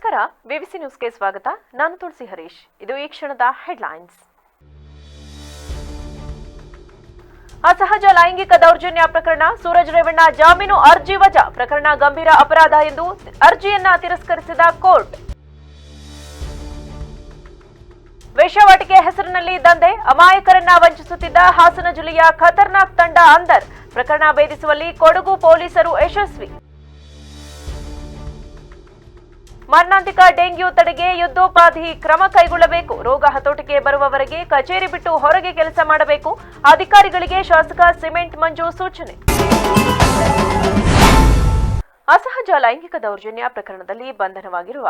ನಮಸ್ಕಾರ, ಬಿಬಿಸಿ ನ್ಯೂಸ್ಗೆ ಸ್ವಾಗತ. ನಾನು ತುಳಸಿ ಹರೀಶ್. ಇದು ಈ ಕ್ಷಣದ ಹೆಡ್ಲೈನ್ಸ್. ಅಸಹಜ ಲೈಂಗಿಕ ದೌರ್ಜನ್ಯ ಪ್ರಕರಣ, ಸೂರಜ್ ರೇವಣ್ಣ ಜಾಮೀನು ಅರ್ಜಿ ವಜಾ. ಪ್ರಕರಣ ಗಂಭೀರ ಅಪರಾಧ ಎಂದು ಅರ್ಜಿಯನ್ನ ತಿರಸ್ಕರಿಸಿದ ಕೋರ್ಟ್. ವೇಶ್ಯಾವಾಟಿಕೆ ಹೆಸರಿನಲ್ಲಿ ದಂಧೆ, ಅಮಾಯಕರನ್ನ ವಂಚಿಸುತ್ತಿದ್ದ ಹಾಸನ ಜಿಲ್ಲೆಯ ಖತರ್ನಾಕ್ ತಂಡ ಅಂದರ್. ಪ್ರಕರಣ ಭೇದಿಸುವಲ್ಲಿ ಕೊಡಗು ಪೊಲೀಸರು ಯಶಸ್ವಿ. ಮಾರಣಾಂತಿಕ ಡೆಂಗ್ಯೂ ತಡೆಗೆ ಯುದ್ಧೋಪಾಧಿ ಕ್ರಮ ಕೈಗೊಳ್ಳಬೇಕು. ರೋಗ ಹತೋಟಿಗೆ ಬರುವವರೆಗೆ ಕಚೇರಿ ಬಿಟ್ಟು ಹೊರಗೆ ಕೆಲಸ ಮಾಡಬೇಕು. ಅಧಿಕಾರಿಗಳಿಗೆ ಶಾಸಕ ಸಿಮೆಂಟ್ ಮಂಜು ಸೂಚನೆ. ಅಸಹಜ ಲೈಂಗಿಕ ದೌರ್ಜನ್ಯ ಪ್ರಕರಣದಲ್ಲಿ ಬಂಧನವಾಗಿರುವ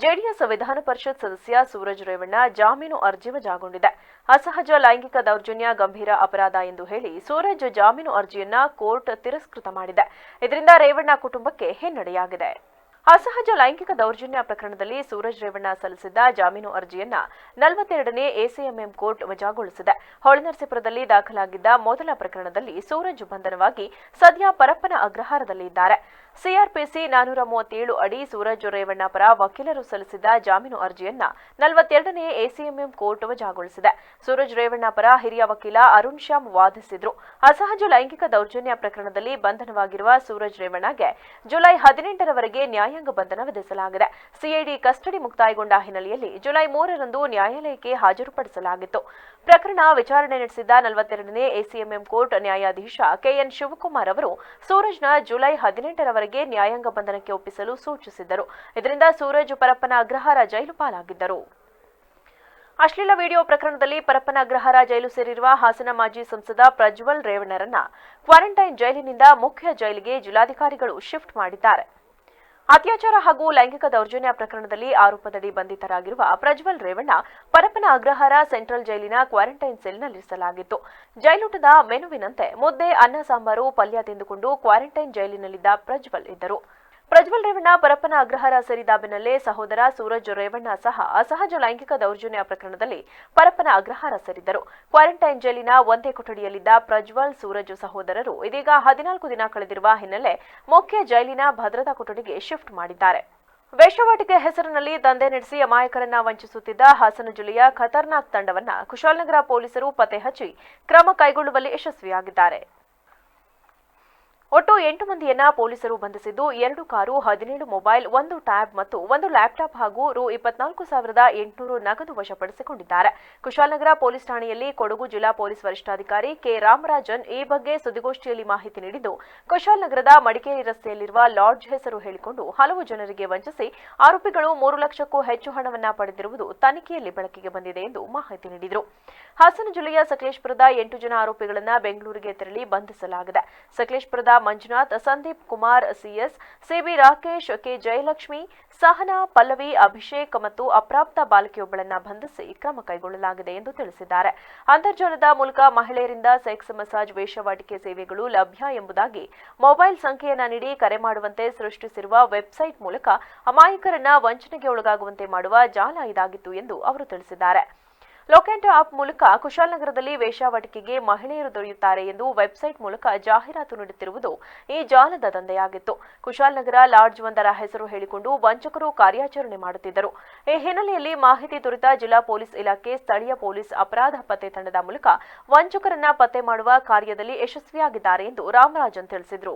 ಜೆಡಿಎಸ್ ವಿಧಾನ ಪರಿಷತ್ ಸದಸ್ಯ ಸೂರಜ್ ರೇವಣ್ಣ ಜಾಮೀನು ಅರ್ಜಿ ವಜಾಗೊಂಡಿದೆ. ಅಸಹಜ ಲೈಂಗಿಕ ದೌರ್ಜನ್ಯ ಗಂಭೀರ ಅಪರಾಧ ಎಂದು ಹೇಳಿ ಸೂರಜ್ ಜಾಮೀನು ಅರ್ಜಿಯನ್ನ ಕೋರ್ಟ್ ತಿರಸ್ಕೃತ ಮಾಡಿದೆ. ಇದರಿಂದ ರೇವಣ್ಣ ಕುಟುಂಬಕ್ಕೆ ಹಿನ್ನಡೆಯಾಗಿದೆ. ಅಸಹಜ ಲೈಂಗಿಕ ದೌರ್ಜನ್ಯ ಪ್ರಕರಣದಲ್ಲಿ ಸೂರಜ್ ರೇವಣ್ಣ ಸಲ್ಲಿಸಿದ್ದ ಜಾಮೀನು ಅರ್ಜಿಯನ್ನ 42ನೇ ಎಸಿಎಂಎಂ ಕೋರ್ಟ್ ವಜಾಗೊಳಿಸಿದೆ. ಹೊಳೆನರಸೀಪುರದಲ್ಲಿ ದಾಖಲಾಗಿದ್ದ ಮೊದಲ ಪ್ರಕರಣದಲ್ಲಿ ಸೂರಜ್ ಬಂಧನವಾಗಿ ಸದ್ಯ ಪರಪ್ಪನ ಅಗ್ರಹಾರದಲ್ಲಿದ್ದಾರೆ. ಸಿಆರ್ಪಿಸಿ 437 ಅಡಿ ಸೂರಜ್ ರೇವಣ್ಣ ಪರ ವಕೀಲರು ಸಲ್ಲಿಸಿದ್ದ ಜಾಮೀನು ಅರ್ಜಿಯನ್ನ 42ನೇ ಎಸಿಎಂಎಂ ಕೋರ್ಟ್ ವಜಾಗೊಳಿಸಿದೆ. ಸೂರಜ್ ರೇವಣ್ಣ ಪರ ಹಿರಿಯ ವಕೀಲ ಅರುಣ್ ಶ್ಯಾಮ್ ವಾದಿಸಿದ್ರು. ಅಸಹಜ ಲೈಂಗಿಕ ದೌರ್ಜನ್ಯ ಪ್ರಕರಣದಲ್ಲಿ ಬಂಧನವಾಗಿರುವ ಸೂರಜ್ ರೇವಣ್ಣಗೆ ಜುಲೈ 18ರವರೆಗೆ ನ್ಯಾಯಾಂಗ ಬಂಧನ ವಿಧಿಸಲಾಗಿದೆ. ಸಿಐಡಿ ಕಸ್ಟಡಿ ಮುಕ್ತಾಯಗೊಂಡ ಹಿನ್ನೆಲೆಯಲ್ಲಿ ಜುಲೈ 3ರಂದು ನ್ಯಾಯಾಲಯಕ್ಕೆ ಹಾಜರುಪಡಿಸಲಾಗಿತ್ತು. ಪ್ರಕರಣ ವಿಚಾರಣೆ ನಡೆಸಿದ್ದ 42ನೇ ಎಸಿಎಂಎಂ ಕೋರ್ಟ್ ನ್ಯಾಯಾಧೀಶ ಕೆಎನ್ ಶಿವಕುಮಾರ್ ಅವರು ಸೂರಜ್ನ ಜುಲೈ 18ರವರೆಗೆ ನ್ಯಾಯಾಂಗ ಬಂಧನಕ್ಕೆ ಒಪ್ಪಿಸಲು ಸೂಚಿಸಿದ್ದರು. ಇದರಿಂದ ಸೂರಜ್ ಪರಪ್ಪನ ಅಗ್ರಹಾರ ಜೈಲು ಪಾಲಾಗಿದ್ದರು. ಅಶ್ಲೀಲ ವಿಡಿಯೋ ಪ್ರಕರಣದಲ್ಲಿ ಪರಪ್ಪನ ಅಗ್ರಹಾರ ಜೈಲು ಸೇರಿರುವ ಹಾಸನ ಮಾಜಿ ಸಂಸದ ಪ್ರಜ್ವಲ್ ರೇವಣ್ಣರನ್ನ ಕ್ವಾರಂಟೈನ್ ಜೈಲಿನಿಂದ ಮುಖ್ಯ ಜೈಲಿಗೆ ಜಿಲ್ಲಾಧಿಕಾರಿಗಳು ಶಿಫ್ಟ್ ಮಾಡಿದ್ದಾರೆ. ಅತ್ಯಾಚಾರ ಹಾಗೂ ಲೈಂಗಿಕ ದೌರ್ಜನ್ಯ ಪ್ರಕರಣದಲ್ಲಿ ಆರೋಪದಡಿ ಬಂಧಿತರಾಗಿರುವ ಪ್ರಜ್ವಲ್ ರೇವಣ್ಣ ಪರಪ್ಪನ ಅಗ್ರಹಾರ ಸೆಂಟ್ರಲ್ ಜೈಲಿನ ಕ್ವಾರಂಟೈನ್ ಸೆಲ್ನಲ್ಲಿರಿಸಲಾಗಿತ್ತು. ಜೈಲೂಟದ ಮೆನುವಿನಂತೆ ಮುದ್ದೆ, ಅನ್ನ, ಸಾಂಬಾರು, ಪಲ್ಯ ತಿಂದುಕೊಂಡು ಕ್ವಾರಂಟೈನ್ ಜೈಲಿನಲ್ಲಿದ್ದ ಪ್ರಜ್ವಲ್ ಇದ್ದರು. ಪ್ರಜ್ವಲ್ ರೇವಣ್ಣ ಪರಪ್ಪನ ಅಗ್ರಹಾರ ಸೇರಿದ ಬೆನ್ನಲ್ಲೇ ಸಹೋದರ ಸೂರಜ್ ರೇವಣ್ಣ ಸಹ ಅಸಹಜ ಲೈಂಗಿಕ ದೌರ್ಜನ್ಯ ಪ್ರಕರಣದಲ್ಲಿ ಪರಪ್ಪನ ಅಗ್ರಹಾರ ಸೇರಿದ್ದರು. ಕ್ವಾರಂಟೈನ್ ಜೈಲಿನ ಒಂದೇ ಕೊಠಡಿಯಲ್ಲಿದ್ದ ಪ್ರಜ್ವಲ್, ಸೂರಜ್ ಸಹೋದರರು ಇದೀಗ 14 ದಿನ ಕಳೆದಿರುವ ಹಿನ್ನೆಲೆ ಮುಖ್ಯ ಜೈಲಿನ ಭದ್ರತಾ ಕೊಠಡಿಗೆ ಶಿಫ್ಟ್ ಮಾಡಿದ್ದಾರೆ. ವೇಶ್ಯಾವಾಟಿಕೆ ಹೆಸರಿನಲ್ಲಿ ದಂಧೆ ನಡೆಸಿ ಅಮಾಯಕರನ್ನ ವಂಚಿಸುತ್ತಿದ್ದ ಹಾಸನ ಜಿಲ್ಲೆಯ ಖತರ್ನಾಕ್ ತಂಡವನ್ನ ಕುಶಾಲನಗರ ಪೊಲೀಸರು ಪತ್ತೆ ಹಚ್ಚಿ ಕ್ರಮ ಕೈಗೊಳ್ಳುವಲ್ಲಿ ಯಶಸ್ವಿಯಾಗಿದ್ದಾರೆ. ಒಟ್ಟು 8 ಮಂದಿಯನ್ನ ಪೊಲೀಸರು ಬಂಧಿಸಿದ್ದು 2 ಕಾರು, 17 ಮೊಬೈಲ್, 1 ಟ್ಯಾಬ್ ಮತ್ತು 1 ಲ್ಯಾಪ್ಟಾಪ್ ಹಾಗೂ ರು 24,800 ನಗದು ವಶಪಡಿಸಿಕೊಂಡಿದ್ದಾರೆ. ಕುಶಾಲನಗರ ಪೊಲೀಸ್ ಠಾಣೆಯಲ್ಲಿ ಕೊಡಗು ಜಿಲ್ಲಾ ಪೊಲೀಸ್ ವರಿಷ್ಠಾಧಿಕಾರಿ ಕೆ ರಾಮರಾಜನ್ ಈ ಬಗ್ಗೆ ಸುದ್ದಿಗೋಷ್ಠಿಯಲ್ಲಿ ಮಾಹಿತಿ ನೀಡಿದ್ದು, ಕುಶಾಲನಗರದ ಮಡಿಕೇರಿ ರಸ್ತೆಯಲ್ಲಿರುವ ಲಾಡ್ಜ್ ಹೆಸರು ಹೇಳಿಕೊಂಡು ಹಲವು ಜನರಿಗೆ ವಂಚಿಸಿ ಆರೋಪಿಗಳು 3 ಲಕ್ಷಕ್ಕೂ ಹೆಚ್ಚು ಹಣವನ್ನ ಪಡೆದಿರುವುದು ತನಿಖೆಯಲ್ಲಿ ಬೆಳಕಿಗೆ ಬಂದಿದೆ ಎಂದು ಮಾಹಿತಿ ನೀಡಿದರು. ಹಾಸನ ಜಿಲ್ಲೆಯ ಸಕಲೇಶಪುರದ 8 ಜನ ಆರೋಪಿಗಳನ್ನ ಬೆಂಗಳೂರಿಗೆ ತೆರಳಿ ಬಂಧಿಸಲಾಗಿದೆ. ಸಕಲೇಶಪುರದ Manjunath, Sandeep Kumar CS, CB Rakesh, K Jayalakshmi, Sahana, Pallavi, Abhishek ಮತ್ತು ಅಪ್ರಾಪ್ತ ಬಾಲಕಿಯೊಬ್ಬಳನ್ನ ಬಂಧಿಸಿ ಕ್ರಮ ಕೈಗೊಳ್ಳಲಾಗಿದೆ ಎಂದು ತಿಳಿಸಿದ್ದಾರೆ. ಅಂತರ್ಜಾಲದ ಮೂಲಕ ಮಹಿಳೆಯರಿಂದ ಸೆಕ್ಸ್ ಮಸಾಜ್, ವೇಶ್ಯಾವಾಟಿಕೆ ಸೇವೆಗಳು ಲಭ್ಯ ಎಂಬುದಾಗಿ ಮೊಬೈಲ್ ಸಂಖ್ಯೆಯನ್ನ ನೀಡಿ ಕರೆ ಮಾಡುವಂತೆ ಸೃಷ್ಟಿಸಿರುವ ವೆಬ್ಸೈಟ್ ಮೂಲಕ ಅಮಾಯಕರನ್ನ ವಂಚನೆಗೆ ಒಳಗಾಗುವಂತೆ ಮಾಡುವ ಜಾಲ ಇದಾಗಿತ್ತು ಎಂದು ಅವರು ತಿಳಿಸಿದ್ದಾರೆ. ಲೊಕ್ಯಾಂಟೋ ಆಪ್ ಮೂಲಕ ಕುಶಾಲನಗರದಲ್ಲಿ ವೇಶ್ಯಾವಾಟಿಕೆಗೆ ಮಹಿಳೆಯರು ದೊರೆಯುತ್ತಾರೆ ಎಂದು ವೆಬ್ಸೈಟ್ ಮೂಲಕ ಜಾಹೀರಾತು ನೀಡುತ್ತಿರುವುದು ಈ ಜಾಲದ ದಂಧೆಯಾಗಿತ್ತು. ಕುಶಾಲನಗರ ಲಾಡ್ಜ್ ಒಂದರ ಹೆಸರು ಹೇಳಿಕೊಂಡು ವಂಚಕರು ಕಾರ್ಯಾಚರಣೆ ಮಾಡುತ್ತಿದ್ದರು. ಈ ಹಿನ್ನೆಲೆಯಲ್ಲಿ ಮಾಹಿತಿ ದೊರೆತ ಜಿಲ್ಲಾ ಪೊಲೀಸ್ ಇಲಾಖೆ ಸ್ಥಳೀಯ ಪೊಲೀಸ್ ಅಪರಾಧ ಪತ್ತೆ ತಂಡದ ಮೂಲಕ ವಂಚಕರನ್ನ ಪತ್ತೆ ಮಾಡುವ ಕಾರ್ಯದಲ್ಲಿ ಯಶಸ್ವಿಯಾಗಿದ್ದಾರೆ ಎಂದು ರಾಮರಾಜನ್ ತಿಳಿಸಿದರು.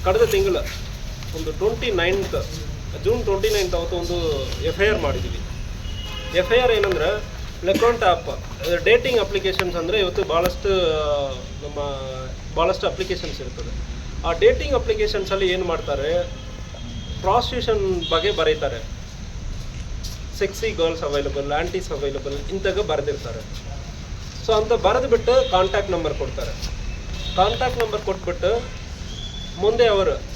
ಕಳೆದ ತಿಂಗಳ ಜೂನ್ 29 ಅವತ್ತು ಒಂದು FIR ಮಾಡಿದ್ದೀವಿ. FIR ಏನಂದ್ರೆ ಲೆಕಾಂಟ್ ಆ್ಯಪ್ ಡೇಟಿಂಗ್ ಅಪ್ಲಿಕೇಶನ್ಸ್ ಅಂದರೆ ಇವತ್ತು ಭಾಳಷ್ಟು ಅಪ್ಲಿಕೇಶನ್ಸ್ ಇರ್ತದೆ. ಆ ಡೇಟಿಂಗ್ ಅಪ್ಲಿಕೇಶನ್ಸಲ್ಲಿ ಏನು ಮಾಡ್ತಾರೆ, ಪ್ರಾಸ್ಟಿಟ್ಯೂಷನ್ ಬಗ್ಗೆ ಬರೀತಾರೆ. Sexy girls available, aunties available ಇಂತಾಗ ಬರೆದಿರ್ತಾರೆ. ಸೊ ಅಂತ ಬರೆದುಬಿಟ್ಟು ಕಾಂಟ್ಯಾಕ್ಟ್ ನಂಬರ್ ಕೊಡ್ತಾರೆ. ಕಾಂಟ್ಯಾಕ್ಟ್ ನಂಬರ್ ಕೊಟ್ಬಿಟ್ಟು ಮುಂದೆ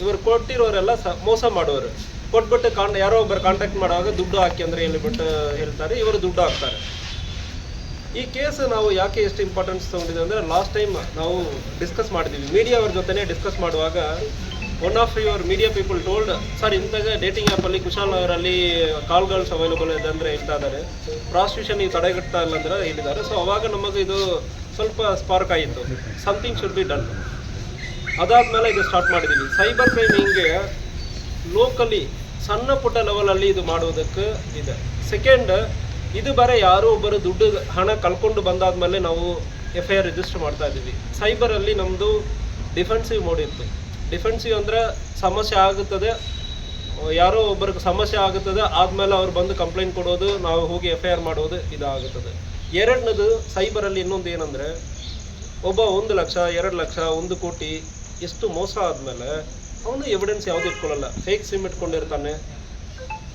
ಇವರು ಕೊಟ್ಟಿರೋರೆಲ್ಲ ಮೋಸ ಮಾಡೋರು ಕೊಟ್ಬಿಟ್ಟು ಯಾರೋ ಒಬ್ಬರು ಕಾಂಟ್ಯಾಕ್ಟ್ ಮಾಡುವಾಗ ದುಡ್ಡು ಹಾಕಿ ಅಂದರೆ ಹೇಳ್ತಾರೆ, ಇವರು ದುಡ್ಡು ಹಾಕ್ತಾರೆ. ಈ ಕೇಸ್ ನಾವು ಯಾಕೆ ಎಷ್ಟು ಇಂಪಾರ್ಟೆನ್ಸ್ ತೊಗೊಂಡಿದ್ದೀವಿ ಅಂದರೆ, ಲಾಸ್ಟ್ ಟೈಮ್ ನಾವು ಡಿಸ್ಕಸ್ ಮಾಡಿದ್ದೀವಿ ಮೀಡಿಯಾ ಅವ್ರ ಜೊತೆ ಡಿಸ್ಕಸ್ ಮಾಡುವಾಗ one of your media people told, sir ಇಂತಾಗ ಡೇಟಿಂಗ್ ಆ್ಯಪಲ್ಲಿ ಕುಶಾಲನಗರಲ್ಲಿ ಕಾಲ್ ಗರ್ಲ್ಸ್ ಅವೈಲಬಲ್ ಇದೆ ಅಂದರೆ ಹೇಳ್ತಾ ಇದ್ದಾರೆ, ಪ್ರಾಸ್ಟಿಟ್ಯೂಷನ್ ನೀವು ತಡೆಗಟ್ತಾ ಇಲ್ಲ ಅಂದರೆ ಹೇಳಿದ್ದಾರೆ. ಸೊ ಅವಾಗ ನಮಗೆ ಇದು ಸ್ವಲ್ಪ ಸ್ಪಾರ್ಕ್ ಆಯಿತು, ಸಮಥಿಂಗ್ ಶುಡ್ ಬಿ ಡನ್. ಅದಾದಮೇಲೆ ಇದು ಸ್ಟಾರ್ಟ್ ಮಾಡಿದ್ದೀವಿ. ಸೈಬರ್ ಕ್ರೈಮ್ ಹಿಂಗೆ ಲೋಕಲಿ ಸಣ್ಣ ಪುಟ್ಟ ಲೆವೆಲಲ್ಲಿ ಇದು ಮಾಡೋದಕ್ಕೆ ಇದೆ. ಸೆಕೆಂಡ್, ಇದು ಬೇರೆ ಯಾರೋ ಒಬ್ಬರು ದುಡ್ಡು ಹಣ ಕಳ್ಕೊಂಡು ಬಂದಾದ್ಮೇಲೆ ನಾವು FIR ರಿಜಿಸ್ಟರ್ ಮಾಡ್ತಾ ಇದ್ದೀವಿ. ಸೈಬರಲ್ಲಿ ನಮ್ಮದು ಡಿಫೆನ್ಸಿವ್ ಮೋಡ್ ಇತ್ತು. ಡಿಫೆನ್ಸಿವ್ ಅಂದರೆ ಸಮಸ್ಯೆ ಆಗುತ್ತದೆ, ಯಾರೋ ಒಬ್ಬರಿಗೆ ಸಮಸ್ಯೆ ಆಗುತ್ತದೆ, ಆದಮೇಲೆ ಅವ್ರು ಬಂದು ಕಂಪ್ಲೇಂಟ್ ಕೊಡೋದು, ನಾವು ಹೋಗಿ FIR ಮಾಡೋದು ಇದಾಗುತ್ತದೆ. ಎರಡನೇದು ಸೈಬರಲ್ಲಿ ಇನ್ನೊಂದು ಏನಂದರೆ, ಒಬ್ಬ 1 ಲಕ್ಷ 2 ಲಕ್ಷ 1 ಕೋಟಿ ಎಷ್ಟು ಮೋಸ ಆದಮೇಲೆ ಅವನು ಎವಿಡೆನ್ಸ್ ಯಾವುದು ಇಟ್ಕೊಳ್ಳಲ್ಲ, ಫೇಕ್ ಸಿಮ್ ಇಟ್ಕೊಂಡಿರ್ತಾನೆ.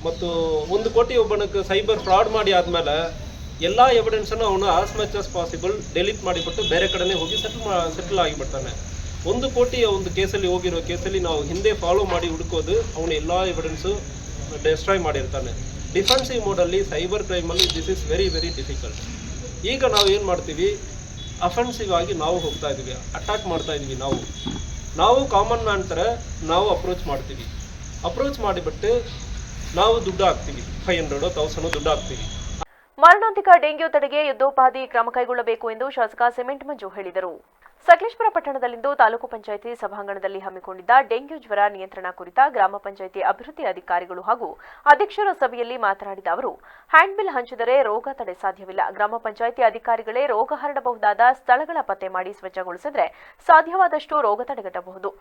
ಮತ್ತು 1 ಕೋಟಿ ಒಬ್ಬನಿಗೆ ಸೈಬರ್ ಫ್ರಾಡ್ ಮಾಡಿ ಆದಮೇಲೆ ಎಲ್ಲ ಎವಿಡೆನ್ಸನ್ನು ಅವನು as much as possible delete ಮಾಡಿಬಿಟ್ಟು ಬೇರೆ ಕಡೆನೇ ಹೋಗಿ ಸೆಟಲ್ ಆಗಿಬಿಡ್ತಾನೆ. 1 ಕೋಟಿ ಒಂದು ಕೇಸಲ್ಲಿ ಹೋಗಿರೋ ಕೇಸಲ್ಲಿ ನಾವು ಹಿಂದೆ ಫಾಲೋ ಮಾಡಿ ಹುಡುಕೋದು, ಅವನು ಎಲ್ಲ ಎವಿಡೆನ್ಸು ಡೆಸ್ಟ್ರಾಯ್ ಮಾಡಿರ್ತಾನೆ. ಡಿಫೆನ್ಸಿವ್ ಮೋಡಲ್ಲಿ ಸೈಬರ್ ಕ್ರೈಮಲ್ಲಿ this is very very difficult. ಈಗ ನಾವು ಏನು ಮಾಡ್ತೀವಿ, ಅಫೆನ್ಸಿವ್ ಆಗಿ ನಾವು ಹೋಗ್ತಾ ಇದ್ದೀವಿ, ಅಟ್ಯಾಕ್ ಮಾಡ್ತಾ ಇದ್ದೀವಿ. ನಾವು ಕಾಮನ್ ಮ್ಯಾನ್ ಥರ ನಾವು ಅಪ್ರೋಚ್ ಮಾಡ್ತೀವಿ. ಅಪ್ರೋಚ್ ಮಾಡಿಬಿಟ್ಟು ನಾವು ದುಡ್ಡು ಹಾಕ್ತೀವಿ, 500 1000 ದುಡ್ಡು ಹಾಕ್ತೀವಿ. ಮಾರಣಾಂತಿಕ ಡೆಂಗ್ಯೂ ತಡೆಗೆ ಯುದ್ಧೋಪಾದಿ ಕ್ರಮ ಕೈಗೊಳ್ಳಬೇಕು ಎಂದು ಶಾಸಕ ಸಿಮೆಂಟ್ ಮಂಜು ಹೇಳಿದರು. ಸಕಲೇಶಪುರ ಪಟ್ಟಣದಲ್ಲಿಂದು ತಾಲೂಕು ಪಂಚಾಯಿತಿ ಸಭಾಂಗಣದಲ್ಲಿ ಹಮ್ಮಿಕೊಂಡಿದ್ದ ಡೆಂಗ್ಯೂ ಜ್ವರ ನಿಯಂತ್ರಣ ಕುರಿತ ಗ್ರಾಮ ಪಂಚಾಯಿತಿ ಅಭಿವೃದ್ಧಿ ಅಧಿಕಾರಿಗಳು ಹಾಗೂ ಅಧ್ಯಕ್ಷರ ಸಭೆಯಲ್ಲಿ ಮಾತನಾಡಿದ ಅವರು, ಹ್ಯಾಂಡ್ಬಿಲ್ ಹಂಚಿದರೆ ರೋಗ ತಡೆ ಸಾಧ್ಯವಿಲ್ಲ. ಗ್ರಾಮ ಪಂಚಾಯಿತಿ ಅಧಿಕಾರಿಗಳೇ ರೋಗ ಹರಡಬಹುದಾದ ಸ್ಥಳಗಳ ಪತ್ತೆ ಮಾಡಿ ಸ್ವಚ್ಛಗೊಳಿಸಿದರೆ ಸಾಧ್ಯವಾದಷ್ಟು ರೋಗ ತಡೆಗಟ್ಟಬಹುದು.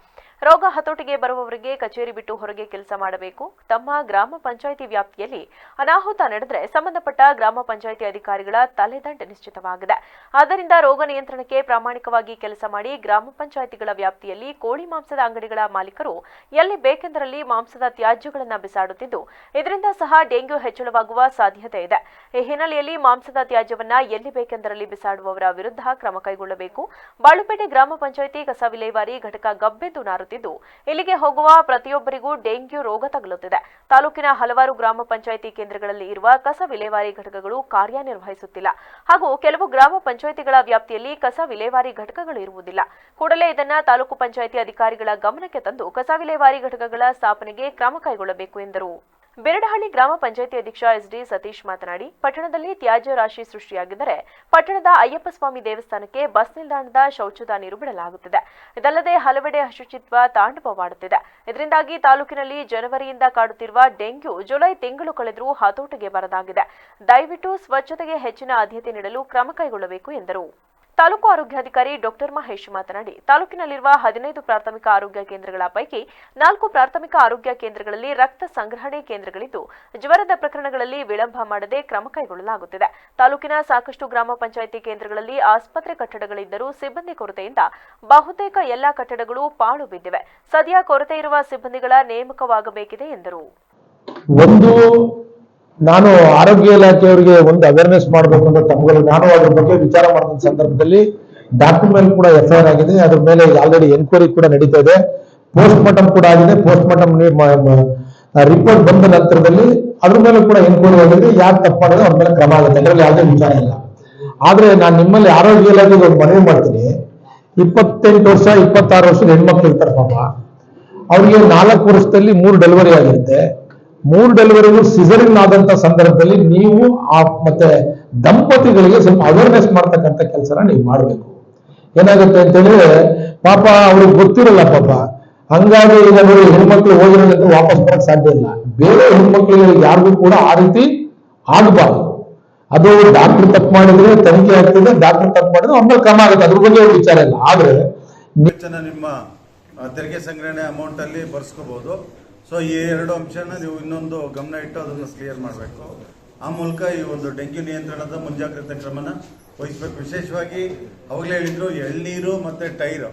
ರೋಗ ಹತೋಟಿಗೆ ಬರುವವರಿಗೆ ಕಚೇರಿ ಬಿಟ್ಟು ಹೊರಗೆ ಕೆಲಸ ಮಾಡಬೇಕು. ತಮ್ಮ ಗ್ರಾಮ ಪಂಚಾಯಿತಿ ವ್ಯಾಪ್ತಿಯಲ್ಲಿ ಅನಾಹುತ ನಡೆದರೆ ಸಂಬಂಧಪಟ್ಟ ಗ್ರಾಮ ಪಂಚಾಯಿತಿ ಅಧಿಕಾರಿಗಳ ತಲೆದಂಡ ನಿಶ್ಚಿತವಾಗಿದೆ. ಆದ್ದರಿಂದ ರೋಗ ನಿಯಂತ್ರಣಕ್ಕೆ ಪ್ರಾಮಾಣಿಕವಾಗಿ ಕೆಲಸ ಮಾಡಿ ಗ್ರಾಮ ಪಂಚಾಯಿತಿಗಳ ವ್ಯಾಪ್ತಿಯಲ್ಲಿ ಕೋಳಿ ಮಾಂಸದ ಅಂಗಡಿಗಳ ಮಾಲೀಕರು ಎಲ್ಲಿ ಬೇಕೆಂದರಲ್ಲಿ ಮಾಂಸದ ತ್ಯಾಜ್ಯಗಳನ್ನು ಬಿಸಾಡುತ್ತಿದ್ದು, ಇದರಿಂದ ಸಹ ಡೆಂಗ್ಯೂ ಹೆಚ್ಚಳವಾಗುವ ಸಾಧ್ಯತೆ ಇದೆ. ಈ ಹಿನ್ನೆಲೆಯಲ್ಲಿ ಮಾಂಸದ ತ್ಯಾಜ್ಯವನ್ನ ಎಲ್ಲಿ ಬೇಕೆಂದರಲ್ಲಿ ಬಿಸಾಡುವವರ ವಿರುದ್ಧ ಕ್ರಮ ಕೈಗೊಳ್ಳಬೇಕು. ಬಾಳುಪೇಟೆ ಗ್ರಾಮ ಪಂಚಾಯಿತಿ ಕಸ ವಿಲೇವಾರಿ ಘಟಕ ಗಬ್ಬೆದ್ದು ನಾರುತ್ತಿದ್ದು, ಇಲ್ಲಿಗೆ ಹೋಗುವ ಪ್ರತಿಯೊಬ್ಬರಿಗೂ ಡೆಂಗ್ಯೂ ರೋಗ ತಗುಲುತ್ತಿದೆ. ತಾಲೂಕಿನ ಹಲವಾರು ಗ್ರಾಮ ಪಂಚಾಯಿತಿ ಕೇಂದ್ರಗಳಲ್ಲಿ ಇರುವ ಕಸ ವಿಲೇವಾರಿ ಘಟಕಗಳು ಕಾರ್ಯನಿರ್ವಹಿಸುತ್ತಿಲ್ಲ ಹಾಗೂ ಕೆಲವು ಗ್ರಾಮ ಪಂಚಾಯಿತಿಗಳ ವ್ಯಾಪ್ತಿಯಲ್ಲಿ ಕಸ ವಿಲೇವಾರಿ ಘಟಕಗಳು ಇರುವುದಿಲ್ಲ. ಕೂಡಲೇ ಇದನ್ನು ತಾಲೂಕು ಪಂಚಾಯಿತಿ ಅಧಿಕಾರಿಗಳ ಗಮನಕ್ಕೆ ತಂದು ಕಸ ವಿಲೇವಾರಿ ಘಟಕಗಳ ಸ್ಥಾಪನೆಗೆ ಕ್ರಮ ಕೈಗೊಳ್ಳಬೇಕು ಎಂದರು. ಬೇರಡಹಳ್ಳಿ ಗ್ರಾಮ ಪಂಚಾಯಿತಿ ಅಧ್ಯಕ್ಷ SD ಸತೀಶ್ ಮಾತನಾಡಿ, ಪಟ್ಟಣದಲ್ಲಿ ತ್ಯಾಜ್ಯ ರಾಶಿ ಸೃಷ್ಟಿಯಾಗಿದ್ದರೆ ಪಟ್ಟಣದ ಅಯ್ಯಪ್ಪ ಸ್ವಾಮಿ ದೇವಸ್ಥಾನಕ್ಕೆ ಬಸ್ ನಿಲ್ದಾಣದ ಶೌಚದ ನೀರು ಬಿಡಲಾಗುತ್ತಿದೆ. ಇದಲ್ಲದೆ ಹಲವೆಡೆ ಅಶುಚಿತ್ವ ತಾಂಡವವಾಡುತ್ತಿದೆ. ಇದರಿಂದಾಗಿ ತಾಲೂಕಿನಲ್ಲಿ ಜನವರಿಯಿಂದ ಕಾಡುತ್ತಿರುವ ಡೆಂಗ್ಯೂ ಜುಲೈ ತಿಂಗಳು ಕಳೆದರೂ ಹತೋಟಿಗೆ ಬರದಾಗಿದೆ. ದಯವಿಟ್ಟು ಸ್ವಚ್ಛತೆಗೆ ಹೆಚ್ಚಿನ ಆದ್ಯತೆ ನೀಡಲು ಕ್ರಮ ಕೈಗೊಳ್ಳಬೇಕು ಎಂದರು. ತಾಲೂಕು ಆರೋಗ್ಯಾಧಿಕಾರಿ ಡಾಕ್ಟರ್ ಮಹೇಶ್ ಮಾತನಾಡಿ, ತಾಲೂಕಿನಲ್ಲಿರುವ 15 ಪ್ರಾಥಮಿಕ ಆರೋಗ್ಯ ಕೇಂದ್ರಗಳ ಪೈಕಿ 4 ಪ್ರಾಥಮಿಕ ಆರೋಗ್ಯ ಕೇಂದ್ರಗಳಲ್ಲಿ ರಕ್ತ ಸಂಗ್ರಹಣೆ ಕೇಂದ್ರಗಳಿದ್ದು, ಜ್ವರದ ಪ್ರಕರಣಗಳಲ್ಲಿ ವಿಳಂಬ ಮಾಡದೆ ಕ್ರಮ ಕೈಗೊಳ್ಳಲಾಗುತ್ತಿದೆ. ತಾಲೂಕಿನ ಸಾಕಷ್ಟು ಗ್ರಾಮ ಪಂಚಾಯಿತಿ ಕೇಂದ್ರಗಳಲ್ಲಿ ಆಸ್ಪತ್ರೆ ಕಟ್ಟಡಗಳಿದ್ದರೂ ಸಿಬ್ಬಂದಿ ಕೊರತೆಯಿಂದ ಬಹುತೇಕ ಎಲ್ಲಾ ಕಟ್ಟಡಗಳು ಪಾಳು ಬಿದ್ದಿವೆ. ಸದ್ಯ ಕೊರತೆ ಇರುವ ಸಿಬ್ಬಂದಿಗಳ ನೇಮಕವಾಗಬೇಕಿದೆ ಎಂದರು. ನಾನು ಆರೋಗ್ಯ ಇಲಾಖೆಯವರಿಗೆ ಒಂದು ಅವೇರ್ನೆಸ್ ಮಾಡಬೇಕು ಅಂತ ತಮ್ಮಗಳು ನಾನು ಅದ್ರ ಬಗ್ಗೆ ವಿಚಾರ ಮಾಡಿದ ಸಂದರ್ಭದಲ್ಲಿ ಡಾಕ್ಟರ್ ಮೇಲೆ ಕೂಡ FIR ಆಗಿದೆ. ಅದ್ರ ಮೇಲೆ ಆಲ್ರೆಡಿ ಎನ್ಕ್ವೈರಿ ಕೂಡ ನಡೀತಾ ಇದೆ. ಪೋಸ್ಟ್ ಮಾರ್ಟಮ್ ಕೂಡ ಆಗಿದೆ. ಪೋಸ್ಟ್ ಮಾರ್ಟಮ್ ರಿಪೋರ್ಟ್ ಬಂದ ನಂತರದಲ್ಲಿ ಅದ್ರ ಮೇಲೆ ಕೂಡ ಎನ್ಕ್ವೈರಿ ಆಗಿದೆ. ಯಾರು ತಪ್ಪು ಮಾಡಿದ್ರೆ ಅವ್ರ ಮೇಲೆ ಕ್ರಮ ಆಗುತ್ತೆ, ಅದರಲ್ಲಿ ಯಾವುದೇ ವಿಚಾರ ಇಲ್ಲ. ಆದ್ರೆ ನಾನು ನಿಮ್ಮಲ್ಲಿ ಆರೋಗ್ಯ ಇಲಾಖೆಗೆ ಒಂದು ಮನವಿ ಮಾಡ್ತೀನಿ. 28 ವರ್ಷ 26 ವರ್ಷದ ಹೆಣ್ಮಕ್ಳು ಇರ್ತಾರೆ ಪಾಪ, ಅವ್ರಿಗೆ 4 ವರ್ಷದಲ್ಲಿ 3 ಡೆಲಿವರಿ ಆಗಿರುತ್ತೆ. 3 ಡೆಲಿವರಿಗೂ ಸಿಸರಿನ್ ಆದಂತ ಸಂದರ್ಭದಲ್ಲಿ ನೀವು ಮತ್ತೆ ದಂಪತಿಗಳಿಗೆ ಸ್ವಲ್ಪ ಅವೇರ್ನೆಸ್ ಮಾಡ್ತಕ್ಕಂಥ ಕೆಲಸನ ನೀವು ಮಾಡಬೇಕು. ಏನಾಗುತ್ತೆ ಅಂತ ಹೇಳಿದ್ರೆ ಪಾಪ ಅವ್ರಿಗೆ ಗೊತ್ತಿರಲ್ಲ ಪಾಪ. ಹಂಗಾಗಿ ಈಗ ನೋಡಿ, ಹೆಣ್ಮಕ್ಳು ಹೋಗಿರೋದ್ರಿಂದ ವಾಪಸ್ ಬರಕ್ ಸಾಧ್ಯ ಇಲ್ಲ. ಬೇರೆ ಹೆಣ್ಮಕ್ಳಿಗೆ ಯಾರಿಗೂ ಕೂಡ ಆ ರೀತಿ ಆಗಬಾರ್ದು. ಅದು ಡಾಕ್ಟರ್ ತಪ್ಪು ಮಾಡಿದ್ರೆ ತನಿಖೆ ಆಗ್ತದೆ, ಡಾಕ್ಟರ್ ತಪ್ಪು ಮಾಡಿದ್ರೆ ಆಮೇಲೆ ಕ್ರಮ ಆಗುತ್ತೆ, ಅದ್ರ ಬಗ್ಗೆ ವಿಚಾರ ಇಲ್ಲ. ಆದ್ರೆ ನಿಮ್ಮ ತೆರಿಗೆ ಸಂಗ್ರಹಣೆ ಅಮೌಂಟ್ ಅಲ್ಲಿ ಬರ್ಸ್ಕೋಬಹುದು. ಸೊ ಈ 2 ಅಂಶನ ನೀವು ಇನ್ನೊಂದು ಗಮನ ಇಟ್ಟು ಅದನ್ನು ಕ್ಲಿಯರ್ ಮಾಡಬೇಕು. ಆ ಮೂಲಕ ಈ ಒಂದು ಡೆಂಗ್ಯೂ ನಿಯಂತ್ರಣದ ಮುಂಜಾಗ್ರತಾ ಕ್ರಮನ ವಹಿಸಬೇಕು. ವಿಶೇಷವಾಗಿ ಅವಾಗಲೇ ಹೇಳಿದ್ರು, ಎಳ್ನೀರು ಮತ್ತು ಟೈರ್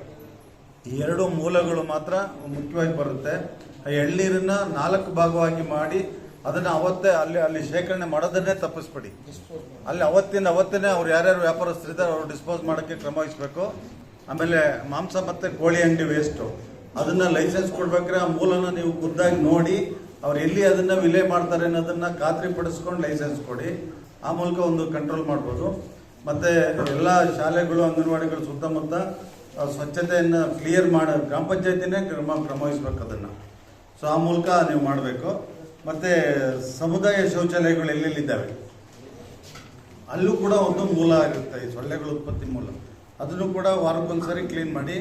ಈ 2 ಮೂಲಗಳು ಮಾತ್ರ ಮುಖ್ಯವಾಗಿ ಬರುತ್ತೆ. ಆ ಎಳ್ನೀರನ್ನ 4 ಭಾಗವಾಗಿ ಮಾಡಿ ಅದನ್ನು ಅವತ್ತೇ ಅಲ್ಲಿ ಶೇಖರಣೆ ಮಾಡೋದನ್ನೇ ತಪ್ಪಿಸ್ಬಿಡಿ. ಅಲ್ಲಿ ಅವತ್ತೇ ಅವ್ರು ಯಾರ್ಯಾರು ವ್ಯಾಪಾರಸ್ಥರಿದ್ದಾರೆ ಅವ್ರು ಡಿಸ್ಪೋಸ್ ಮಾಡೋಕ್ಕೆ ಕ್ರಮ ವಹಿಸಬೇಕು. ಆಮೇಲೆ ಮಾಂಸ ಮತ್ತು ಕೋಳಿ ಅಂಗಡಿ ವೇಸ್ಟು ಅದನ್ನ ಲೈಸೆನ್ಸ್ ಕೊಡ್ಬೇಕಾದ್ರೆ ಆ ಮೂಲನ ನೀವು ಖುದ್ದಾಗಿ ನೋಡಿ ಅವ್ರು ಎಲ್ಲಿ ಅದನ್ನ ವಿಲೇ ಮಾಡ್ತಾರೆ ಅನ್ನೋದನ್ನ ಖಾತ್ರಿ ಪಡಿಸ್ಕೊಂಡು ಲೈಸೆನ್ಸ್ ಕೊಡಿ. ಆ ಮೂಲಕ ಒಂದು ಕಂಟ್ರೋಲ್ ಮಾಡ್ಬೋದು. ಮತ್ತೆ ಎಲ್ಲ ಶಾಲೆಗಳು ಅಂಗನವಾಡಿಗಳು ಸುತ್ತಮುತ್ತ ಸ್ವಚ್ಛತೆಯನ್ನು ಕ್ಲಿಯರ್ ಮಾಡಿ ಗ್ರಾಮ ಪಂಚಾಯತಿನೇ ಕ್ರಮ ವಹಿಸ್ಬೇಕು ಅದನ್ನು. ಸೊ ಆ ಮೂಲಕ ನೀವು ಮಾಡಬೇಕು. ಮತ್ತೆ ಸಮುದಾಯ ಶೌಚಾಲಯಗಳು ಎಲ್ಲೆಲ್ಲಿದ್ದಾವೆ ಅಲ್ಲೂ ಕೂಡ ಒಂದು ಮೂಲ ಆಗುತ್ತೆ, ಈ ಸೊಳ್ಳೆಗಳ ಉತ್ಪತ್ತಿ ಮೂಲ. ಅದನ್ನು ಕೂಡ ವಾರಕ್ಕೊಂದ್ಸರಿ ಕ್ಲೀನ್ ಮಾಡಿ.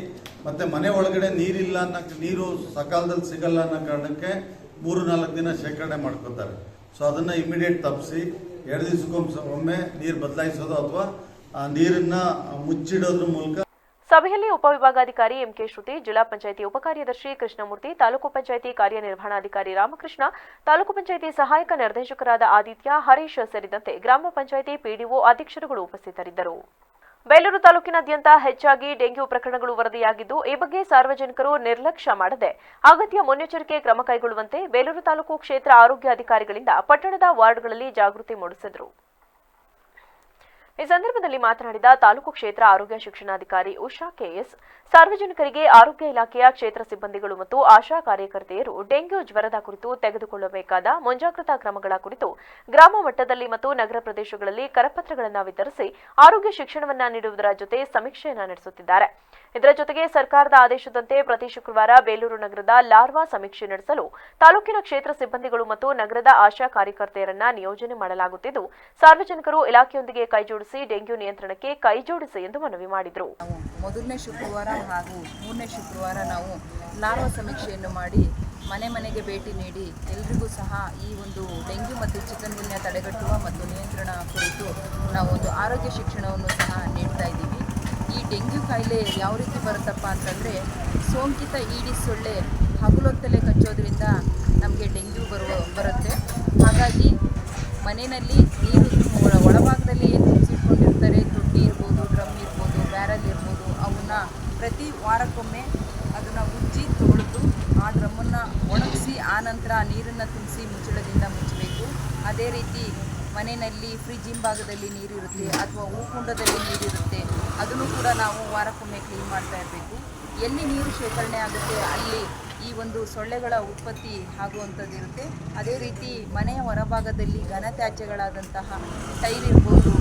ಮತ್ತು ಮನೆ ಒಳಗಡೆ ನೀರಿಲ್ಲ ನೀರು ಸಕಾಲದಲ್ಲಿ ಸಿಗಲ್ಲ ಅನ್ನೋ ಕಾರಣಕ್ಕೆ 3-4 ದಿನ ಶೇಖರಣೆ ಮಾಡ್ಕೋತಾರೆ. ಸೊ ಅದನ್ನು ಇಮಿಡಿಯೇಟ್ ತಪ್ಪಿಸಿ 2 ದಿವಸಕ್ಕೊಮ್ಮೆ ನೀರು ಬದಲಾಯಿಸೋದು ಅಥವಾ ಆ ನೀರನ್ನು ಮುಚ್ಚಿಡೋದ್ರ ಮೂಲಕ. ಸಭೆಯಲ್ಲಿ ಉಪವಿಭಾಗಾಧಿಕಾರಿ ಎಂಕೆ ಶ್ರುತಿ, ಜಿಲ್ಲಾ ಪಂಚಾಯಿತಿ ಉಪಕಾರ್ಯದರ್ಶಿ ಕೃಷ್ಣಮೂರ್ತಿ, ತಾಲೂಕು ಪಂಚಾಯಿತಿ ಕಾರ್ಯನಿರ್ವಹಣಾಧಿಕಾರಿ ರಾಮಕೃಷ್ಣ, ತಾಲೂಕು ಪಂಚಾಯಿತಿ ಸಹಾಯಕ ನಿರ್ದೇಶಕರಾದ ಆದಿತ್ಯ, ಹರೀಶ್ ಸೇರಿದಂತೆ ಗ್ರಾಮ ಪಂಚಾಯಿತಿ ಪಿಡಿಒ ಅಧ್ಯಕ್ಷರುಗಳು ಉಪಸ್ಥಿತರಿದ್ದರು. ಬೇಲೂರು ತಾಲೂಕಿನಾದ್ಯಂತ ಹೆಚ್ಚಾಗಿ ಡೆಂಗ್ಯೂ ಪ್ರಕರಣಗಳು ವರದಿಯಾಗಿದ್ದು, ಈ ಬಗ್ಗೆ ಸಾರ್ವಜನಿಕರು ನಿರ್ಲಕ್ಷ್ಯ ಮಾಡದೆ ಅಗತ್ಯ ಮುನ್ನೆಚ್ಚರಿಕೆ ಕ್ರಮ ಕೈಗೊಳ್ಳುವಂತೆ ಬೇಲೂರು ತಾಲೂಕು ಕ್ಷೇತ್ರ ಆರೋಗ್ಯ ಅಧಿಕಾರಿಗಳಿಂದ ಪಟ್ಟಣದ ವಾರ್ಡ್ಗಳಲ್ಲಿ ಜಾಗೃತಿ ಮೂಡಿಸಿದರು. ಈ ಸಂದರ್ಭದಲ್ಲಿ ಮಾತನಾಡಿದ ತಾಲೂಕು ಕ್ಷೇತ್ರ ಆರೋಗ್ಯ ಶಿಕ್ಷಣಾಧಿಕಾರಿ ಉಷಾ ಕೆಎಸ್, ಸಾರ್ವಜನಿಕರಿಗೆ ಆರೋಗ್ಯ ಇಲಾಖೆಯ ಕ್ಷೇತ್ರ ಸಿಬ್ಬಂದಿಗಳು ಮತ್ತು ಆಶಾ ಕಾರ್ಯಕರ್ತೆಯರು ಡೆಂಗ್ಯೂ ಜ್ವರದ ಕುರಿತು ತೆಗೆದುಕೊಳ್ಳಬೇಕಾದ ಮುಂಜಾಗ್ರತಾ ಕ್ರಮಗಳ ಕುರಿತು ಗ್ರಾಮ ಮಟ್ಟದಲ್ಲಿ ಮತ್ತು ನಗರ ಪ್ರದೇಶಗಳಲ್ಲಿ ಕರಪತ್ರಗಳನ್ನು ವಿತರಿಸಿ ಆರೋಗ್ಯ ಶಿಕ್ಷಣವನ್ನ ನೀಡುವುದರ ಜೊತೆ ಸಮೀಕ್ಷೆಯನ್ನು ನಡೆಸುತ್ತಿದ್ದಾರೆ. ಇದರ ಜೊತೆಗೆ ಸರ್ಕಾರದ ಆದೇಶದಂತೆ ಪ್ರತಿ ಶುಕ್ರವಾರ ಬೇಲೂರು ನಗರದ ಲಾರ್ವಾ ಸಮೀಕ್ಷೆ ನಡೆಸಲು ತಾಲೂಕಿನ ಕ್ಷೇತ್ರ ಸಿಬ್ಬಂದಿಗಳು ಮತ್ತು ನಗರದ ಆಶಾ ಕಾರ್ಯಕರ್ತೆಯರನ್ನ ನಿಯೋಜನೆ ಮಾಡಲಾಗುತ್ತಿದ್ದು, ಸಾರ್ವಜನಿಕರು ಇಲಾಖೆಯೊಂದಿಗೆ ಕೈಜೋಡಿಸಿ ಡೆಂಗ್ಯೂ ನಿಯಂತ್ರಣಕ್ಕೆ ಕೈಜೋಡಿಸಿ ಎಂದು ಮನವಿ ಮಾಡಿದರು. ಮೊದಲನೇ ಶುಕ್ರವಾರ ಹಾಗೂ 3ನೇ ಶುಕ್ರವಾರ ನಾವು ಲಾರ್ವಾ ಸಮೀಕ್ಷೆಯನ್ನು ಮಾಡಿ ಮನೆ ಮನೆಗೆ ಭೇಟಿ ನೀಡಿ ಎಲ್ರಿಗೂ ಸಹ ಈ ಒಂದು ಡೆಂಗ್ಯೂ ಮತ್ತು ಚಿಕನ್ಗುನ್ಯಾ ತಡೆಗಟ್ಟುವ ಮತ್ತು ನಿಯಂತ್ರಣ ಕುರಿತು ನಾವು ಒಂದು ಆರೋಗ್ಯ ಶಿಕ್ಷಣವನ್ನು ಸಹ ನೀಡ್ತಾ ಇದ್ದೀವಿ. ಈ ಡೆಂಗ್ಯೂ ಕಾಯಿಲೆ ಯಾವ ರೀತಿ ಬರುತ್ತಪ್ಪ ಅಂತಂದರೆ, ಸೋಂಕಿತ ಈಡಿಸ್ ಸೊಳ್ಳೆ ಹಗಲೊತ್ತಲೇ ಕಚ್ಚೋದ್ರಿಂದ ನಮಗೆ ಡೆಂಗ್ಯೂ ಬರುತ್ತೆ. ಹಾಗಾಗಿ ಮನೆಯಲ್ಲಿ ನೀರು ಒಳಭಾಗದಲ್ಲಿ ಏನು ತುಂಬಿಸಿಟ್ಕೊಂಡಿರ್ತಾರೆ, ತೊಟ್ಟಿ ಇರ್ಬೋದು, ಡ್ರಮ್ ಇರ್ಬೋದು, ಬ್ಯಾರಲ್ ಇರ್ಬೋದು, ಅವನ್ನ ಪ್ರತಿ ವಾರಕ್ಕೊಮ್ಮೆ ಅದನ್ನು ಉಜ್ಜಿ ತೊಳೆದು ಆ ಡ್ರಮ್ಮನ್ನು ಒಣಗಿಸಿ ಆನಂತರ ನೀರನ್ನು ತುಂಬಿಸಿ ಮುಚ್ಚಳದಿಂದ ಮುಚ್ಚಬೇಕು. ಅದೇ ರೀತಿ ಮನೆಯಲ್ಲಿ ಫ್ರಿಜ್ ಹಿಂಭಾಗದಲ್ಲಿ ನೀರಿರುತ್ತೆ ಅಥವಾ ಹೂಕುಂಡದಲ್ಲಿ ನೀರಿರುತ್ತೆ, ಅದನ್ನು ಕೂಡ ನಾವು ವಾರಕ್ಕೊಮ್ಮೆ ಕ್ಲೀನ್ ಮಾಡ್ತಾ ಇರಬೇಕು. ಎಲ್ಲಿ ನೀರು ಶೇಖರಣೆ ಆಗುತ್ತೆ ಅಲ್ಲಿ ಈ ಒಂದು ಸೊಳ್ಳೆಗಳ ಉತ್ಪತ್ತಿ ಆಗುವಂಥದ್ದು ಇರುತ್ತೆ. ಅದೇ ರೀತಿ ಮನೆಯ ಹೊರಭಾಗದಲ್ಲಿ ಘನತ್ಯಾಜ್ಯಗಳಾದಂತಹ ಟೈರ್ ಇರ್ಬೋದು,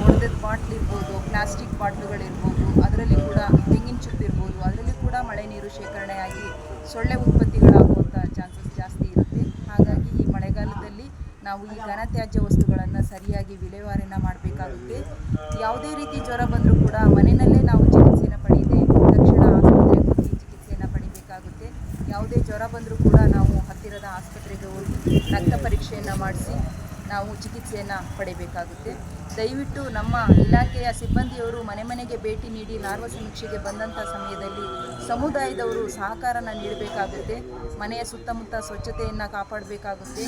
ಒಡೆದ ಬಾಟ್ಲ್ ಇರ್ಬೋದು, ಪ್ಲಾಸ್ಟಿಕ್ ಬಾಟ್ಲುಗಳಿರ್ಬೋದು, ಅದರಲ್ಲಿ ಕೂಡ ತೆಂಗಿನ ಚಿಪ್ಪು ಇರ್ಬೋದು, ಅದರಲ್ಲಿ ಕೂಡ ಮಳೆ ನೀರು ಶೇಖರಣೆಯಾಗಿ ಸೊಳ್ಳೆ ಉತ್ಪತ್ತಿಗಳಾಗುವಂಥ ಚಾನ್ಸಸ್ ಜಾಸ್ತಿ ಇರುತ್ತೆ. ಹಾಗಾಗಿ ಈ ಮಳೆಗಾಲದಲ್ಲಿ ನಾವು ಈ ಘನತ್ಯಾಜ್ಯ ವಸ್ತುಗಳನ್ನು ಸರಿಯಾಗಿ ವಿಲೇವಾರಿನ ಮಾಡಬೇಕಾಗುತ್ತೆ. ಯಾವುದೇ ರೀತಿ ಜ್ವರ ಬಂದರೂ ಕೂಡ ಮನೆಯಲ್ಲೇ ನಾವು ಚಿಕಿತ್ಸೆಯನ್ನು ಪಡೆಯದೆ ತಕ್ಷಣ ಆಸ್ಪತ್ರೆಗೆ ಹೋಗಿ ಚಿಕಿತ್ಸೆಯನ್ನು ಪಡಿಬೇಕಾಗುತ್ತೆ. ಯಾವುದೇ ಜ್ವರ ಬಂದರೂ ಕೂಡ ನಾವು ಹತ್ತಿರದ ಆಸ್ಪತ್ರೆಗೆ ಹೋಗಿ ರಕ್ತ ಪರೀಕ್ಷೆಯನ್ನು ಮಾಡಿಸಿ ನಾವು ಚಿಕಿತ್ಸೆಯನ್ನು ಪಡೆಯಬೇಕಾಗುತ್ತೆ. ದಯವಿಟ್ಟು ನಮ್ಮ ಇಲಾಖೆಯ ಸಿಬ್ಬಂದಿಯವರು ಮನೆ ಮನೆಗೆ ಭೇಟಿ ನೀಡಿ ಲಾರ್ವಾ ಸಮೀಕ್ಷೆಗೆ ಬಂದಂಥ ಸಮಯದಲ್ಲಿ ಸಮುದಾಯದವರು ಸಹಕಾರನ ನೀಡಬೇಕಾಗುತ್ತೆ. ಮನೆಯ ಸುತ್ತಮುತ್ತ ಸ್ವಚ್ಛತೆಯನ್ನು ಕಾಪಾಡಬೇಕಾಗುತ್ತೆ.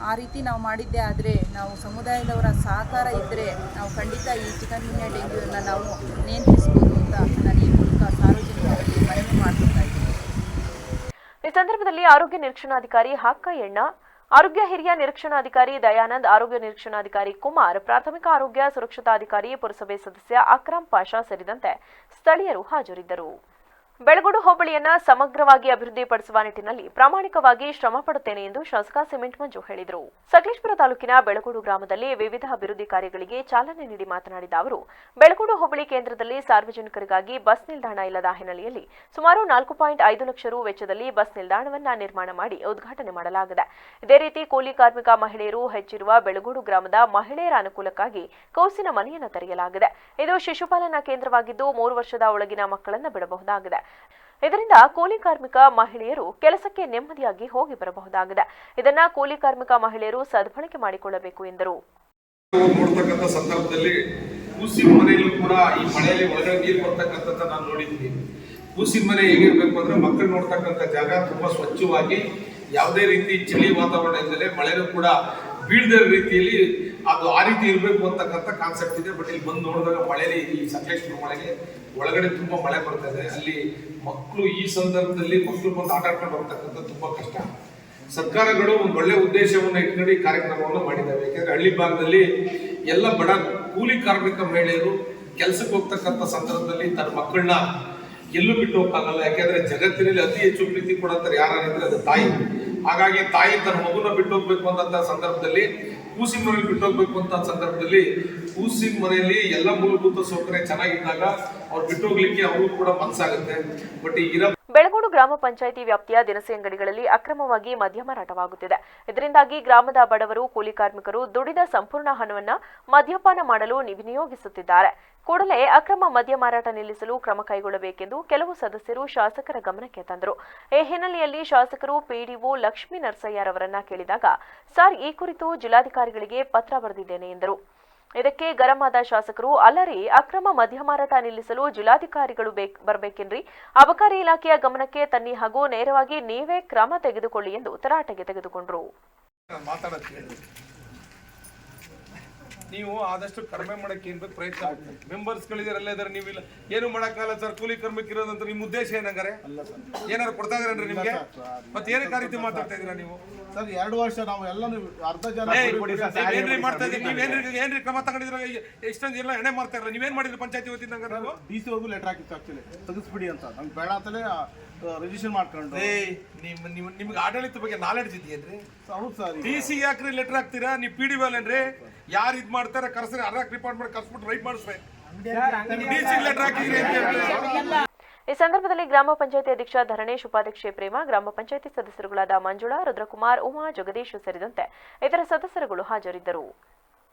ಆ ರೀತಿ ನಾವು ಮಾಡಿದ್ದೇ ಆದರೆ, ನಾವು ಸಮುದಾಯದವರ ಸಹಕಾರ ಇದ್ದರೆ ನಾವು ಖಂಡಿತ ಈ ಚಿಕನ್ಗುನ್ಯಾ ಡೆಂಗ್ಯೂವನ್ನು ನಾವು ನಿಯಂತ್ರಿಸಬಹುದು ಅಂತ ನಾನು ಈ ಮೂಲಕ ಸಾರ್ವಜನಿಕರಲ್ಲಿ ಮನವಿ ಮಾಡ್ತಾ ಇದ್ದೀನಿ. ಈ ಸಂದರ್ಭದಲ್ಲಿ ಆರೋಗ್ಯ ನಿರೀಕ್ಷಣಾಧಿಕಾರಿ ಹಾಕಯ್ಯಣ್ಣ, ಆರೋಗ್ಯ ಹಿರಿಯ ನಿರೀಕ್ಷಣಾಧಿಕಾರಿ ದಯಾನಂದ್, ಆರೋಗ್ಯ ನಿರೀಕ್ಷಣಾಧಿಕಾರಿ ಕುಮಾರ್, ಪ್ರಾಥಮಿಕ ಆರೋಗ್ಯ ಸುರಕ್ಷತಾಧಿಕಾರಿ ಪುರಸಭೆ ಸದಸ್ಯ ಅಕ್ರಮ್ ಪಾಷಾ ಸೇರಿದಂತೆ ಸ್ಥಳೀಯರು ಹಾಜರಿದ್ದರು. ಬೆಳಗೋಡು ಹೋಬಳಿಯನ್ನ ಸಮಗ್ರವಾಗಿ ಅಭಿವೃದ್ಧಿಪಡಿಸುವ ನಿಟ್ಟಿನಲ್ಲಿ ಪ್ರಾಮಾಣಿಕವಾಗಿ ಶ್ರಮ ಪಡುತ್ತೇನೆ ಎಂದು ಶಾಸಕ ಸಿಮೆಂಟ್ ಮಂಜು ಹೇಳಿದರು. ಸಕಲೇಶಪುರ ತಾಲೂಕಿನ ಬೆಳಗೋಡು ಗ್ರಾಮದಲ್ಲಿ ವಿವಿಧ ಅಭಿವೃದ್ಧಿ ಕಾರ್ಯಗಳಿಗೆ ಚಾಲನೆ ನೀಡಿ ಮಾತನಾಡಿದ ಅವರು, ಬೆಳಗೋಡು ಹೋಬಳಿ ಕೇಂದ್ರದಲ್ಲಿ ಸಾರ್ವಜನಿಕರಿಗಾಗಿ ಬಸ್ ನಿಲ್ದಾಣ ಇಲ್ಲದ ಹಿನ್ನೆಲೆಯಲ್ಲಿ ಸುಮಾರು 4.5 ಲಕ್ಷ ರು ವೆಚ್ಚದಲ್ಲಿ ಬಸ್ ನಿಲ್ದಾಣವನ್ನ ನಿರ್ಮಾಣ ಮಾಡಿ ಉದ್ಘಾಟನೆ ಮಾಡಲಾಗಿದೆ. ಇದೇ ರೀತಿ ಕೂಲಿ ಕಾರ್ಮಿಕ ಮಹಿಳೆಯರು ಹೆಚ್ಚಿರುವ ಬೆಳಗೋಡು ಗ್ರಾಮದ ಮಹಿಳೆಯರ ಅನುಕೂಲಕ್ಕಾಗಿ ಕೌಸಿನ ಮನೆಯನ್ನು ತೆರೆಯಲಾಗಿದೆ. ಇದು ಶಿಶುಪಾಲನಾ ಕೇಂದ್ರವಾಗಿದ್ದು 3 ವರ್ಷದ ಒಳಗಿನ ಮಕ್ಕಳನ್ನು ಬಿಡಬಹುದಾಗಿದೆ. ಇದರಿಂದ ಕೂಲಿ ಕಾರ್ಮಿಕ ಮಹಿಳೆಯರು ಕೆಲಸಕ್ಕೆ ನೆಮ್ಮದಿಯಾಗಿ ಹೋಗಿ ಬರಬಹುದಾಗಿದೆ. ಇದನ್ನ ಕೂಲಿ ಕಾರ್ಮಿಕ ಮಹಿಳೆಯರು ಸದ್ಬಳಕೆ ಮಾಡಿಕೊಳ್ಳಬೇಕು ಎಂದರು. ನೋಡ್ತಕ್ಕಂಥ ಸಂದರ್ಭದಲ್ಲಿ ಕೂಸಿನ ಮನೆಯಲ್ಲೂ ಕೂಡ ಈ ಮಳೆಯಲ್ಲಿ ಒಳಗಡೆ ನೀರು ಬರ್ತಕ್ಕಂಥದ್ದು ನಾನು ನೋಡಿದ್ದೀನಿ. ಕೂಸಿನ ಮನೆ ಹೇಗಿರ್ಬೇಕು ಅಂದ್ರೆ ಮಕ್ಕಳು ನೋಡ್ತಕ್ಕಂಥ ಜಾಗ ತುಂಬಾ ಸ್ವಚ್ಛವಾಗಿ, ಯಾವುದೇ ರೀತಿ ಚಳಿ ವಾತಾವರಣ ಇದ್ದರೆ ಮಳೆನೂ ಕೂಡ ಬೀಳದ ರೀತಿಯಲ್ಲಿ ಅದು ಆ ರೀತಿ ಇರಬೇಕು ಅಂತಕ್ಕಂಥ ಕಾನ್ಸೆಪ್ಟ್ ಇದೆ. ಬಟ್ ಇಲ್ಲಿ ಬಂದು ನೋಡಿದಾಗ ಮಳೆಯಲ್ಲಿ ಈ ಸಕಲೇಶಪುರ ಮಳೆಗೆ ಒಳಗಡೆ ತುಂಬಾ ಮಳೆ ಬರ್ತಾ ಇದೆ. ಅಲ್ಲಿ ಮಕ್ಕಳು ಈ ಸಂದರ್ಭದಲ್ಲಿ ಮಕ್ಕಳು ಬಂದು ಆಟ ಆಡ್ಕೊಂಡು ಹೋಗ್ತಕ್ಕಂಥ ತುಂಬಾ ಕಷ್ಟ. ಸರ್ಕಾರಗಳು ಒಂದು ಒಳ್ಳೆ ಉದ್ದೇಶವನ್ನು ಇಟ್ಕೊಂಡು ಈ ಕಾರ್ಯಕ್ರಮವನ್ನು ಮಾಡಿದ್ದಾವೆ. ಯಾಕೆಂದ್ರೆ ಹಳ್ಳಿ ಭಾಗದಲ್ಲಿ ಎಲ್ಲ ಬಡ ಕೂಲಿ ಕಾರ್ಮಿಕ ಮಹಿಳೆಯರು ಕೆಲಸಕ್ಕೆ ಹೋಗ್ತಕ್ಕಂಥ ಸಂದರ್ಭದಲ್ಲಿ ತನ್ನ ಮಕ್ಕಳನ್ನ ಎಲ್ಲೂ ಬಿಟ್ಟು ಹೋಗಕ್ಕಾಗಲ್ಲ. ಯಾಕೆಂದ್ರೆ ಜಗತ್ತಿನಲ್ಲಿ ಅತಿ ಹೆಚ್ಚು ಪ್ರೀತಿ ಕೊಡಂತಾರೆ ಯಾರಿದ್ರೆ ಅದು ತಾಯಿ. ಹಾಗಾಗಿ ತಾಯಿ ತನ್ನ ಮಗುನ ಬಿಟ್ಟು ಹೋಗ್ಬೇಕು ಅಂತ ಸಂದರ್ಭದಲ್ಲಿ, ಕೂಸಿನ ಮನೆಯಲ್ಲಿ ಬಿಟ್ಟು ಹೋಗ್ಬೇಕು ಅಂತ ಸಂದರ್ಭದಲ್ಲಿ, ಕೂಸಿನ ಮನೆಯಲ್ಲಿ ಎಲ್ಲ ಮೂಲಭೂತ ಸೌಕರ್ಯ ಚೆನ್ನಾಗಿದ್ದಾಗ ಅವ್ರು ಬಿಟ್ಟು ಹೋಗ್ಲಿಕ್ಕೆ ಅವ್ರಿಗೂ ಕೂಡ ಮನಸ್ಸಾಗುತ್ತೆ. ಬಟ್ ಈಗ ಬೆಳಗೋಡು ಗ್ರಾಮ ಪಂಚಾಯಿತಿ ವ್ಯಾಪ್ತಿಯ ದಿನಸಿ ಅಂಗಡಿಗಳಲ್ಲಿ ಅಕ್ರಮವಾಗಿ ಮದ್ಯ ಮಾರಾಟವಾಗುತ್ತಿದೆ. ಇದರಿಂದಾಗಿ ಗ್ರಾಮದ ಬಡವರು, ಕೂಲಿ ಕಾರ್ಮಿಕರು ದುಡಿದ ಸಂಪೂರ್ಣ ಹಣವನ್ನು ಮದ್ಯಪಾನ ಮಾಡಲು ವಿನಿಯೋಗಿಸುತ್ತಿದ್ದಾರೆ. ಕೂಡಲೇ ಅಕ್ರಮ ಮದ್ಯ ಮಾರಾಟ ನಿಲ್ಲಿಸಲು ಕ್ರಮ ಕೈಗೊಳ್ಳಬೇಕೆಂದು ಕೆಲವು ಸದಸ್ಯರು ಶಾಸಕರ ಗಮನಕ್ಕೆ ತಂದರು. ಈ ಹಿನ್ನೆಲೆಯಲ್ಲಿ ಶಾಸಕರು ಪಿಡಿಒ ಲಕ್ಷ್ಮೀ ನರಸಯ್ಯರವರನ್ನ ಕೇಳಿದಾಗ, ಸರ್, ಈ ಕುರಿತು ಜಿಲ್ಲಾಧಿಕಾರಿಗಳಿಗೆ ಪತ್ರ ಬರೆದಿದ್ದೇನೆ ಎಂದರು. ಇದಕ್ಕೆ ಗರಂ ಆದ ಶಾಸಕರು, ಅಲ್ಲರಿ, ಅಕ್ರಮ ಮದ್ಯ ಮಾರಾಟ ನಿಲ್ಲಿಸಲು ಜಿಲ್ಲಾಧಿಕಾರಿಗಳು ಬರಬೇಕೆನ್ರಿ, ಅಬಕಾರಿ ಇಲಾಖೆಯ ಗಮನಕ್ಕೆ ತನ್ನಿ ಹಾಗೂ ನೇರವಾಗಿ ನೀವೇ ಕ್ರಮ ತೆಗೆದುಕೊಳ್ಳಿ ಎಂದು ತರಾಟೆಗೆ ತೆಗೆದುಕೊಂಡರು. ನೀವು ಆದಷ್ಟು ಕಡಿಮೆ ಮಾಡಕ್ಕೆ ಏನ್ ಬೇಕು ಪ್ರಯತ್ನ ಮೆಂಬರ್ಸ್ ಗಳಿದಾರಲ್ಲ ಇದಾರೆ, ನೀವು ಇಲ್ಲ ಏನು ಮಾಡಕ್ಕಾಗಲ್ಲ ಸರ್. ಕೂಲಿ ಕಾರ್ಮಿಕರಿರೋದಂತ ನಿಮ್ಮ ಉದ್ದೇಶ ಏನಂಗಾರೆ? ಏನಾರು ಕೊಡ್ತಾ ಇದ್ರೇನ್ರಿ ನಿಮ್ಗೆ? ಮತ್ತೆ ಏನಕ್ಕೆ ಆ ರೀತಿ ಮಾತಾಡ್ತಾ ಇದೀರಾ ನೀವು? ಸರ್ 2 ವರ್ಷ ನಾವು ಎಲ್ಲ ಅರ್ಧ ಜನ ಏನ್ರಿ ಮಾಡ್ತಾ ಇದ್ದೀರಿ? ನೀವೇನ್ರಿ ಕ್ರಮ ತಗೊಂಡಿದ್ರ? ಎಷ್ಟೊಂದು ಎಲ್ಲ ಎಣೆ ಮಾಡ್ತಾ ಇರಲ್ಲ, ನೀವೇನ್ ಮಾಡಿದ್ರಿ ಪಂಚಾಯತಿ ವತಿಯಿಂದ? ನೀವು DC ಅವ್ರಿಗೂ ಲೆಟರ್ ಹಾಕಿತ್ತು ಆಕ್ಚುಲಿ, ತೆಗಿಸ್ಬಿಡಿ ಅಂತ. ನಮ್ಗೆ ಬೇಡ ಅಂತಲೇ ರಿಜಿಸ್ಟ್ರೇಷನ್ ಮಾಡ್ಕೊಂಡು. ನಿಮ್ಗೆ ಆಡಳಿತ ಬಗ್ಗೆ ನಾಲೆಡ್ಜ್ ಇದೆಯೇನ್ರಿ? ಹೌದು ಸರ್. DC ಯಾಕ್ರಿ ಲೆಟರ್ ಹಾಕ್ತೀರಾ? ನೀವು PDO ಅಲ್ಲೇನ್ರಿ? ಯಾರು ಇದ್ ಮಾಡ್ತಾರೆ ಕರ್ಸ್ರಿ, ಅರ್ರಾಕ್ ಡಿಪಾರ್ಟ್ಮೆಂಟ್ ಕರ್ಸ್ಬಿಟ್ಟು ರೈಟ್ ಮಾಡಿಸ್ರಿ. DC ಲೆಟರ್ ಹಾಕಿದ್ರಿ ಅಂತ. ಈ ಸಂದರ್ಭದಲ್ಲಿ ಗ್ರಾಮ ಪಂಚಾಯಿತಿ ಅಧ್ಯಕ್ಷ ಧರಣೇಶ್, ಉಪಾಧ್ಯಕ್ಷೆ ಪ್ರೇಮ, ಗ್ರಾಮ ಪಂಚಾಯಿತಿ ಸದಸ್ಯರುಗಳಾದ ಮಂಜುಳಾ, ರುದ್ರಕುಮಾರ್, ಉಮಾ, ಜಗದೀಶ್ ಸೇರಿದಂತೆ ಇತರ ಸದಸ್ಯರುಗಳು ಹಾಜರಿದ್ದರು.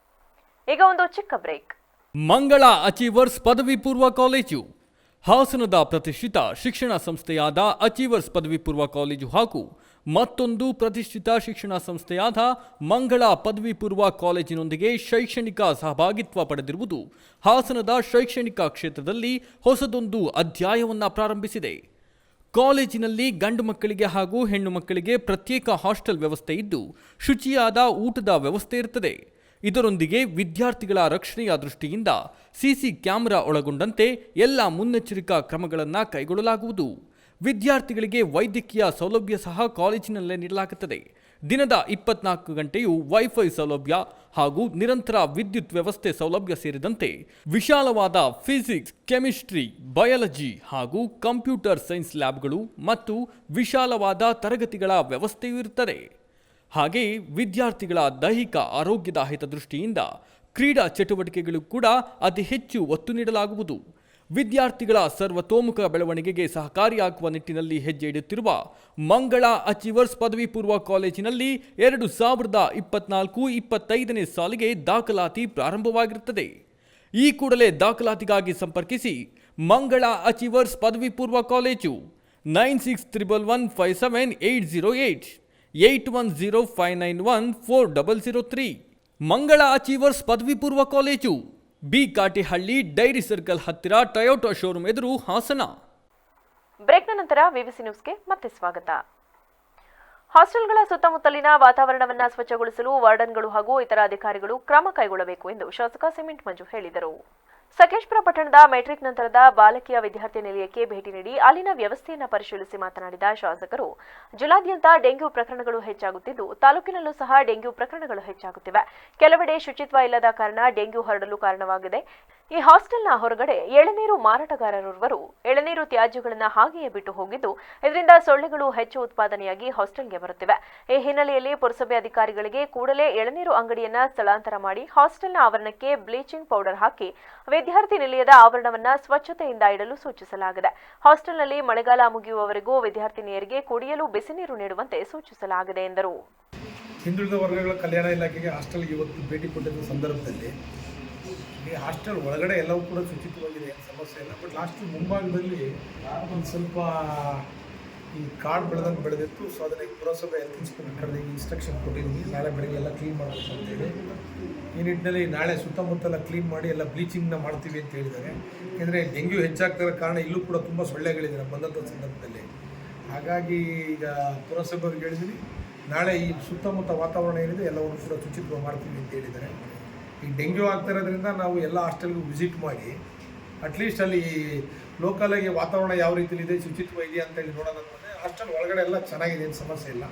ಈಗ ಒಂದು ಚಿಕ್ಕ ಬ್ರೇಕ್. ಮಂಗಳ ಅಚೀವರ್ಸ್ ಪದವಿ ಪೂರ್ವ ಕಾಲೇಜು ಹಾಸನದ ಪ್ರತಿಷ್ಠಿತ ಶಿಕ್ಷಣ ಸಂಸ್ಥೆಯಾದ ಅಚೀವರ್ಸ್ ಪದವಿ ಪೂರ್ವ ಕಾಲೇಜು ಹಾಗೂ ಮತ್ತೊಂದು ಪ್ರತಿಷ್ಠಿತ ಶಿಕ್ಷಣ ಸಂಸ್ಥೆಯಾದ ಮಂಗಳ ಪದವಿ ಪೂರ್ವ ಕಾಲೇಜಿನೊಂದಿಗೆ ಶೈಕ್ಷಣಿಕ ಸಹಭಾಗಿತ್ವ ಪಡೆದಿರುವುದು ಹಾಸನದ ಶೈಕ್ಷಣಿಕ ಕ್ಷೇತ್ರದಲ್ಲಿ ಹೊಸದೊಂದು ಅಧ್ಯಾಯವನ್ನು ಪ್ರಾರಂಭಿಸಿದೆ. ಕಾಲೇಜಿನಲ್ಲಿ ಗಂಡು ಮಕ್ಕಳಿಗೆ ಹಾಗೂ ಹೆಣ್ಣು ಮಕ್ಕಳಿಗೆ ಪ್ರತ್ಯೇಕ ಹಾಸ್ಟೆಲ್ ವ್ಯವಸ್ಥೆ ಇದ್ದು ಶುಚಿಯಾದ ಊಟದ ವ್ಯವಸ್ಥೆ ಇರುತ್ತದೆ. ಇದರೊಂದಿಗೆ ವಿದ್ಯಾರ್ಥಿಗಳ ರಕ್ಷಣೆಯ ದೃಷ್ಟಿಯಿಂದ ಸಿಸಿ ಕ್ಯಾಮೆರಾ ಒಳಗೊಂಡಂತೆ ಎಲ್ಲ ಮುನ್ನೆಚ್ಚರಿಕಾ ಕ್ರಮಗಳನ್ನು ಕೈಗೊಳ್ಳಲಾಗುವುದು. ವಿದ್ಯಾರ್ಥಿಗಳಿಗೆ ವೈದ್ಯಕೀಯ ಸೌಲಭ್ಯ ಸಹ ಕಾಲೇಜಿನಲ್ಲೇ ನೀಡಲಾಗುತ್ತದೆ. ದಿನದ 24 ಗಂಟೆಯೂ ವೈಫೈ ಸೌಲಭ್ಯ ಹಾಗೂ ನಿರಂತರ ವಿದ್ಯುತ್ ವ್ಯವಸ್ಥೆ ಸೌಲಭ್ಯ ಸೇರಿದಂತೆ ವಿಶಾಲವಾದ ಫಿಸಿಕ್ಸ್, ಕೆಮಿಸ್ಟ್ರಿ, ಬಯಾಲಜಿ ಹಾಗೂ ಕಂಪ್ಯೂಟರ್ ಸೈನ್ಸ್ ಲ್ಯಾಬ್ಗಳು ಮತ್ತು ವಿಶಾಲವಾದ ತರಗತಿಗಳ ವ್ಯವಸ್ಥೆಯೂ ಇರುತ್ತದೆ. ಹಾಗೆಯೇ ವಿದ್ಯಾರ್ಥಿಗಳ ದೈಹಿಕ ಆರೋಗ್ಯದ ಹಿತದೃಷ್ಟಿಯಿಂದ ಕ್ರೀಡಾ ಚಟುವಟಿಕೆಗಳು ಕೂಡ ಅತಿ ಹೆಚ್ಚು ಒತ್ತು ನೀಡಲಾಗುವುದು. ವಿದ್ಯಾರ್ಥಿಗಳ ಸರ್ವತೋಮುಖ ಬೆಳವಣಿಗೆಗೆ ಸಹಕಾರಿಯಾಗುವ ನಿಟ್ಟಿನಲ್ಲಿ ಹೆಜ್ಜೆ ಇಡುತ್ತಿರುವ ಮಂಗಳ ಅಚೀವರ್ಸ್ ಪದವಿ ಪೂರ್ವ ಕಾಲೇಜಿನಲ್ಲಿ 2024-25ನೇ ಸಾಲಿಗೆ ದಾಖಲಾತಿ ಪ್ರಾರಂಭವಾಗಿರುತ್ತದೆ. ಈ ಕೂಡಲೇ ದಾಖಲಾತಿಗಾಗಿ ಸಂಪರ್ಕಿಸಿ ಮಂಗಳ ಅಚೀವರ್ಸ್ ಪದವಿ ಪೂರ್ವ ಕಾಲೇಜು 9611157808 8105914003. ಮಂಗಳ ಅಚೀವರ್ಸ್ ಪದವಿ ಪೂರ್ವ college, B Katihalli, dairy circle ಹತ್ತಿರ, ಟೊಯೋಟಾ ಶೋರೂಮ್ ಎದುರು, ಹಾಸನ. ಬ್ರೇಕ್ನ ನಂತರ ವಿವಿಸಿ ನ್ಯೂಸ್ಗೆ ಮತ್ತೆ ಸ್ವಾಗತ. ಹಾಸ್ಟೆಲ್ಗಳ ಸುತ್ತಮುತ್ತಲಿನ ವಾತಾವರಣವನ್ನು ಸ್ವಚ್ಛಗೊಳಿಸಲು ವಾರ್ಡನ್ಗಳು ಹಾಗೂ ಇತರ ಅಧಿಕಾರಿಗಳು ಕ್ರಮ ಕೈಗೊಳ್ಳಬೇಕು ಎಂದು ಶಾಸಕ ಸಿಮೆಂಟ್ ಮಂಜು ಹೇಳಿದರು. ಸಕಲೇಶಪುರ ಪಟ್ಟಣದ ಮೆಟ್ರಿಕ್ ನಂತರದ ಬಾಲಕಿಯ ವಿದ್ಯಾರ್ಥಿ ನಿಲಯಕ್ಕೆ ಭೇಟಿ ನೀಡಿ ಅಲ್ಲಿನ ವ್ಯವಸ್ಥೆಯನ್ನು ಪರಿಶೀಲಿಸಿ ಮಾತನಾಡಿದ ಶಾಸಕರು, ಜಿಲ್ಲಾದ್ಯಂತ ಡೆಂಗ್ಯೂ ಪ್ರಕರಣಗಳು ಹೆಚ್ಚಾಗುತ್ತಿದ್ದು ತಾಲೂಕಿನಲ್ಲೂ ಸಹ ಡೆಂಗ್ಯೂ ಪ್ರಕರಣಗಳು ಹೆಚ್ಚಾಗುತ್ತಿವೆ. ಕೆಲವೆಡೆ ಶುಚಿತ್ವ ಇಲ್ಲದ ಕಾರಣ ಡೆಂಗ್ಯೂ ಹರಡಲು ಕಾರಣವಾಗಿದೆ. ಈ ಹಾಸ್ಟೆಲ್ನ ಹೊರಗಡೆ ಎಳನೀರು ಮಾರಾಟಗಾರರೊರ್ವರು ಎಳನೀರು ತ್ಯಾಜ್ಯಗಳನ್ನು ಹಾಗೆಯೇ ಬಿಟ್ಟು ಹೋಗಿದ್ದು ಇದರಿಂದ ಸೊಳ್ಳೆಗಳು ಹೆಚ್ಚು ಉತ್ಪಾದನೆಯಾಗಿ ಹಾಸ್ಟೆಲ್ಗೆ ಬರುತ್ತಿವೆ. ಈ ಹಿನ್ನೆಲೆಯಲ್ಲಿ ಪುರಸಭೆ ಅಧಿಕಾರಿಗಳಿಗೆ ಕೂಡಲೇ ಎಳನೀರು ಅಂಗಡಿಯನ್ನ ಸ್ಥಳಾಂತರ ಮಾಡಿ ಹಾಸ್ಟೆಲ್ನ ಆವರಣಕ್ಕೆ ಬ್ಲೀಚಿಂಗ್ ಪೌಡರ್ ಹಾಕಿ ವಿದ್ಯಾರ್ಥಿ ನಿಲಯದ ಆವರಣವನ್ನು ಸ್ವಚ್ಛತೆಯಿಂದ ಇಡಲು ಸೂಚಿಸಲಾಗಿದೆ. ಹಾಸ್ಟೆಲ್ನಲ್ಲಿ ಮಳೆಗಾಲ ಮುಗಿಯುವವರೆಗೂ ವಿದ್ಯಾರ್ಥಿನಿಯರಿಗೆ ಕುಡಿಯಲು ಬಿಸಿ ನೀರು ನೀಡುವಂತೆ ಸೂಚಿಸಲಾಗಿದೆ ಎಂದರು. ಹಿಂದುಳಿದ ವರ್ಗಗಳ ಕಲ್ಯಾಣ ಇಲಾಖೆಗೆ ಹಾಸ್ಟೆಲ್ಗೆ ಇವತ್ತು ಭೇಟಿ ಕೊಟ್ಟಿದ್ದ ಸಂದರ್ಭದಲ್ಲಿ ಈ ಹಾಸ್ಟೆಲ್ ಒಳಗಡೆ ಎಲ್ಲವೂ ಕೂಡ ಶುಚಿತ್ವವಾಗಿದೆ, ಏನು ಸಮಸ್ಯೆ ಇಲ್ಲ. ಬಟ್ ಲಾಸ್ಟ್ ಮುಂಭಾಗದಲ್ಲಿ ಒಂದು ಸ್ವಲ್ಪ ಈ ಕಾಡು ಬೆಳೆದಿತ್ತು. ಸೊ ಅದನ್ನು ಪುರಸಭೆ ಹೆಲ್ತ್ ಇನ್ಸ್ಪೆಕ್ಟರ್ಗೆ ಇನ್ಸ್ಟ್ರಕ್ಷನ್ ಕೊಟ್ಟಿದ್ದೀವಿ, ನಾಳೆ ಬೆಳಗ್ಗೆ ಎಲ್ಲ ಕ್ಲೀನ್ ಮಾಡಬೇಕು ಅಂತೇಳಿ. ಈ ನಿಟ್ಟಿನಲ್ಲಿ ನಾಳೆ ಸುತ್ತಮುತ್ತಲ ಕ್ಲೀನ್ ಮಾಡಿ ಎಲ್ಲ ಬ್ಲೀಚಿಂಗ್ನ ಮಾಡ್ತೀವಿ ಅಂತ ಹೇಳಿದ್ದಾರೆ. ಯಾಕೆಂದರೆ ಡೆಂಗ್ಯೂ ಹೆಚ್ಚಾಗ್ತಿರೋ ಕಾರಣ ಇಲ್ಲೂ ಕೂಡ ತುಂಬ ಸೊಳ್ಳೆಗಳಿದ್ದಾರೆ ಬಂದಂಥ ಸಂದರ್ಭದಲ್ಲಿ. ಹಾಗಾಗಿ ಈಗ ಪುರಸಭೆಗೆ ಹೇಳಿದ್ದೀನಿ, ನಾಳೆ ಈ ಸುತ್ತಮುತ್ತ ವಾತಾವರಣ ಏನಿದೆ ಎಲ್ಲವನ್ನು ಕೂಡ ಶುಚಿತ್ವ ಮಾಡ್ತೀವಿ ಅಂತ ಹೇಳಿದ್ದಾರೆ. ಈ ಡೆಂಗ್ಯೂ ಆಗ್ತಿರೋದ್ರಿಂದ ನಾವು ಎಲ್ಲ ಹಾಸ್ಟೆಲ್ಗೂ ವಿಸಿಟ್ ಮಾಡಿ ಅಟ್ಲೀಸ್ಟ್ ಅಲ್ಲಿ ಲೋಕಲಾಗಿ ವಾತಾವರಣ ಯಾವ ರೀತಿಯಲ್ಲಿದೆ, ಶುಚಿತ್ವ ಇದೆಯಾ ಅಂತೇಳಿ ನೋಡೋಣ. ಅಂತಂದರೆ ಹಾಸ್ಟೆಲ್ ಒಳಗಡೆ ಎಲ್ಲ ಚೆನ್ನಾಗಿದೆ, ಏನು ಸಮಸ್ಯೆ ಇಲ್ಲ.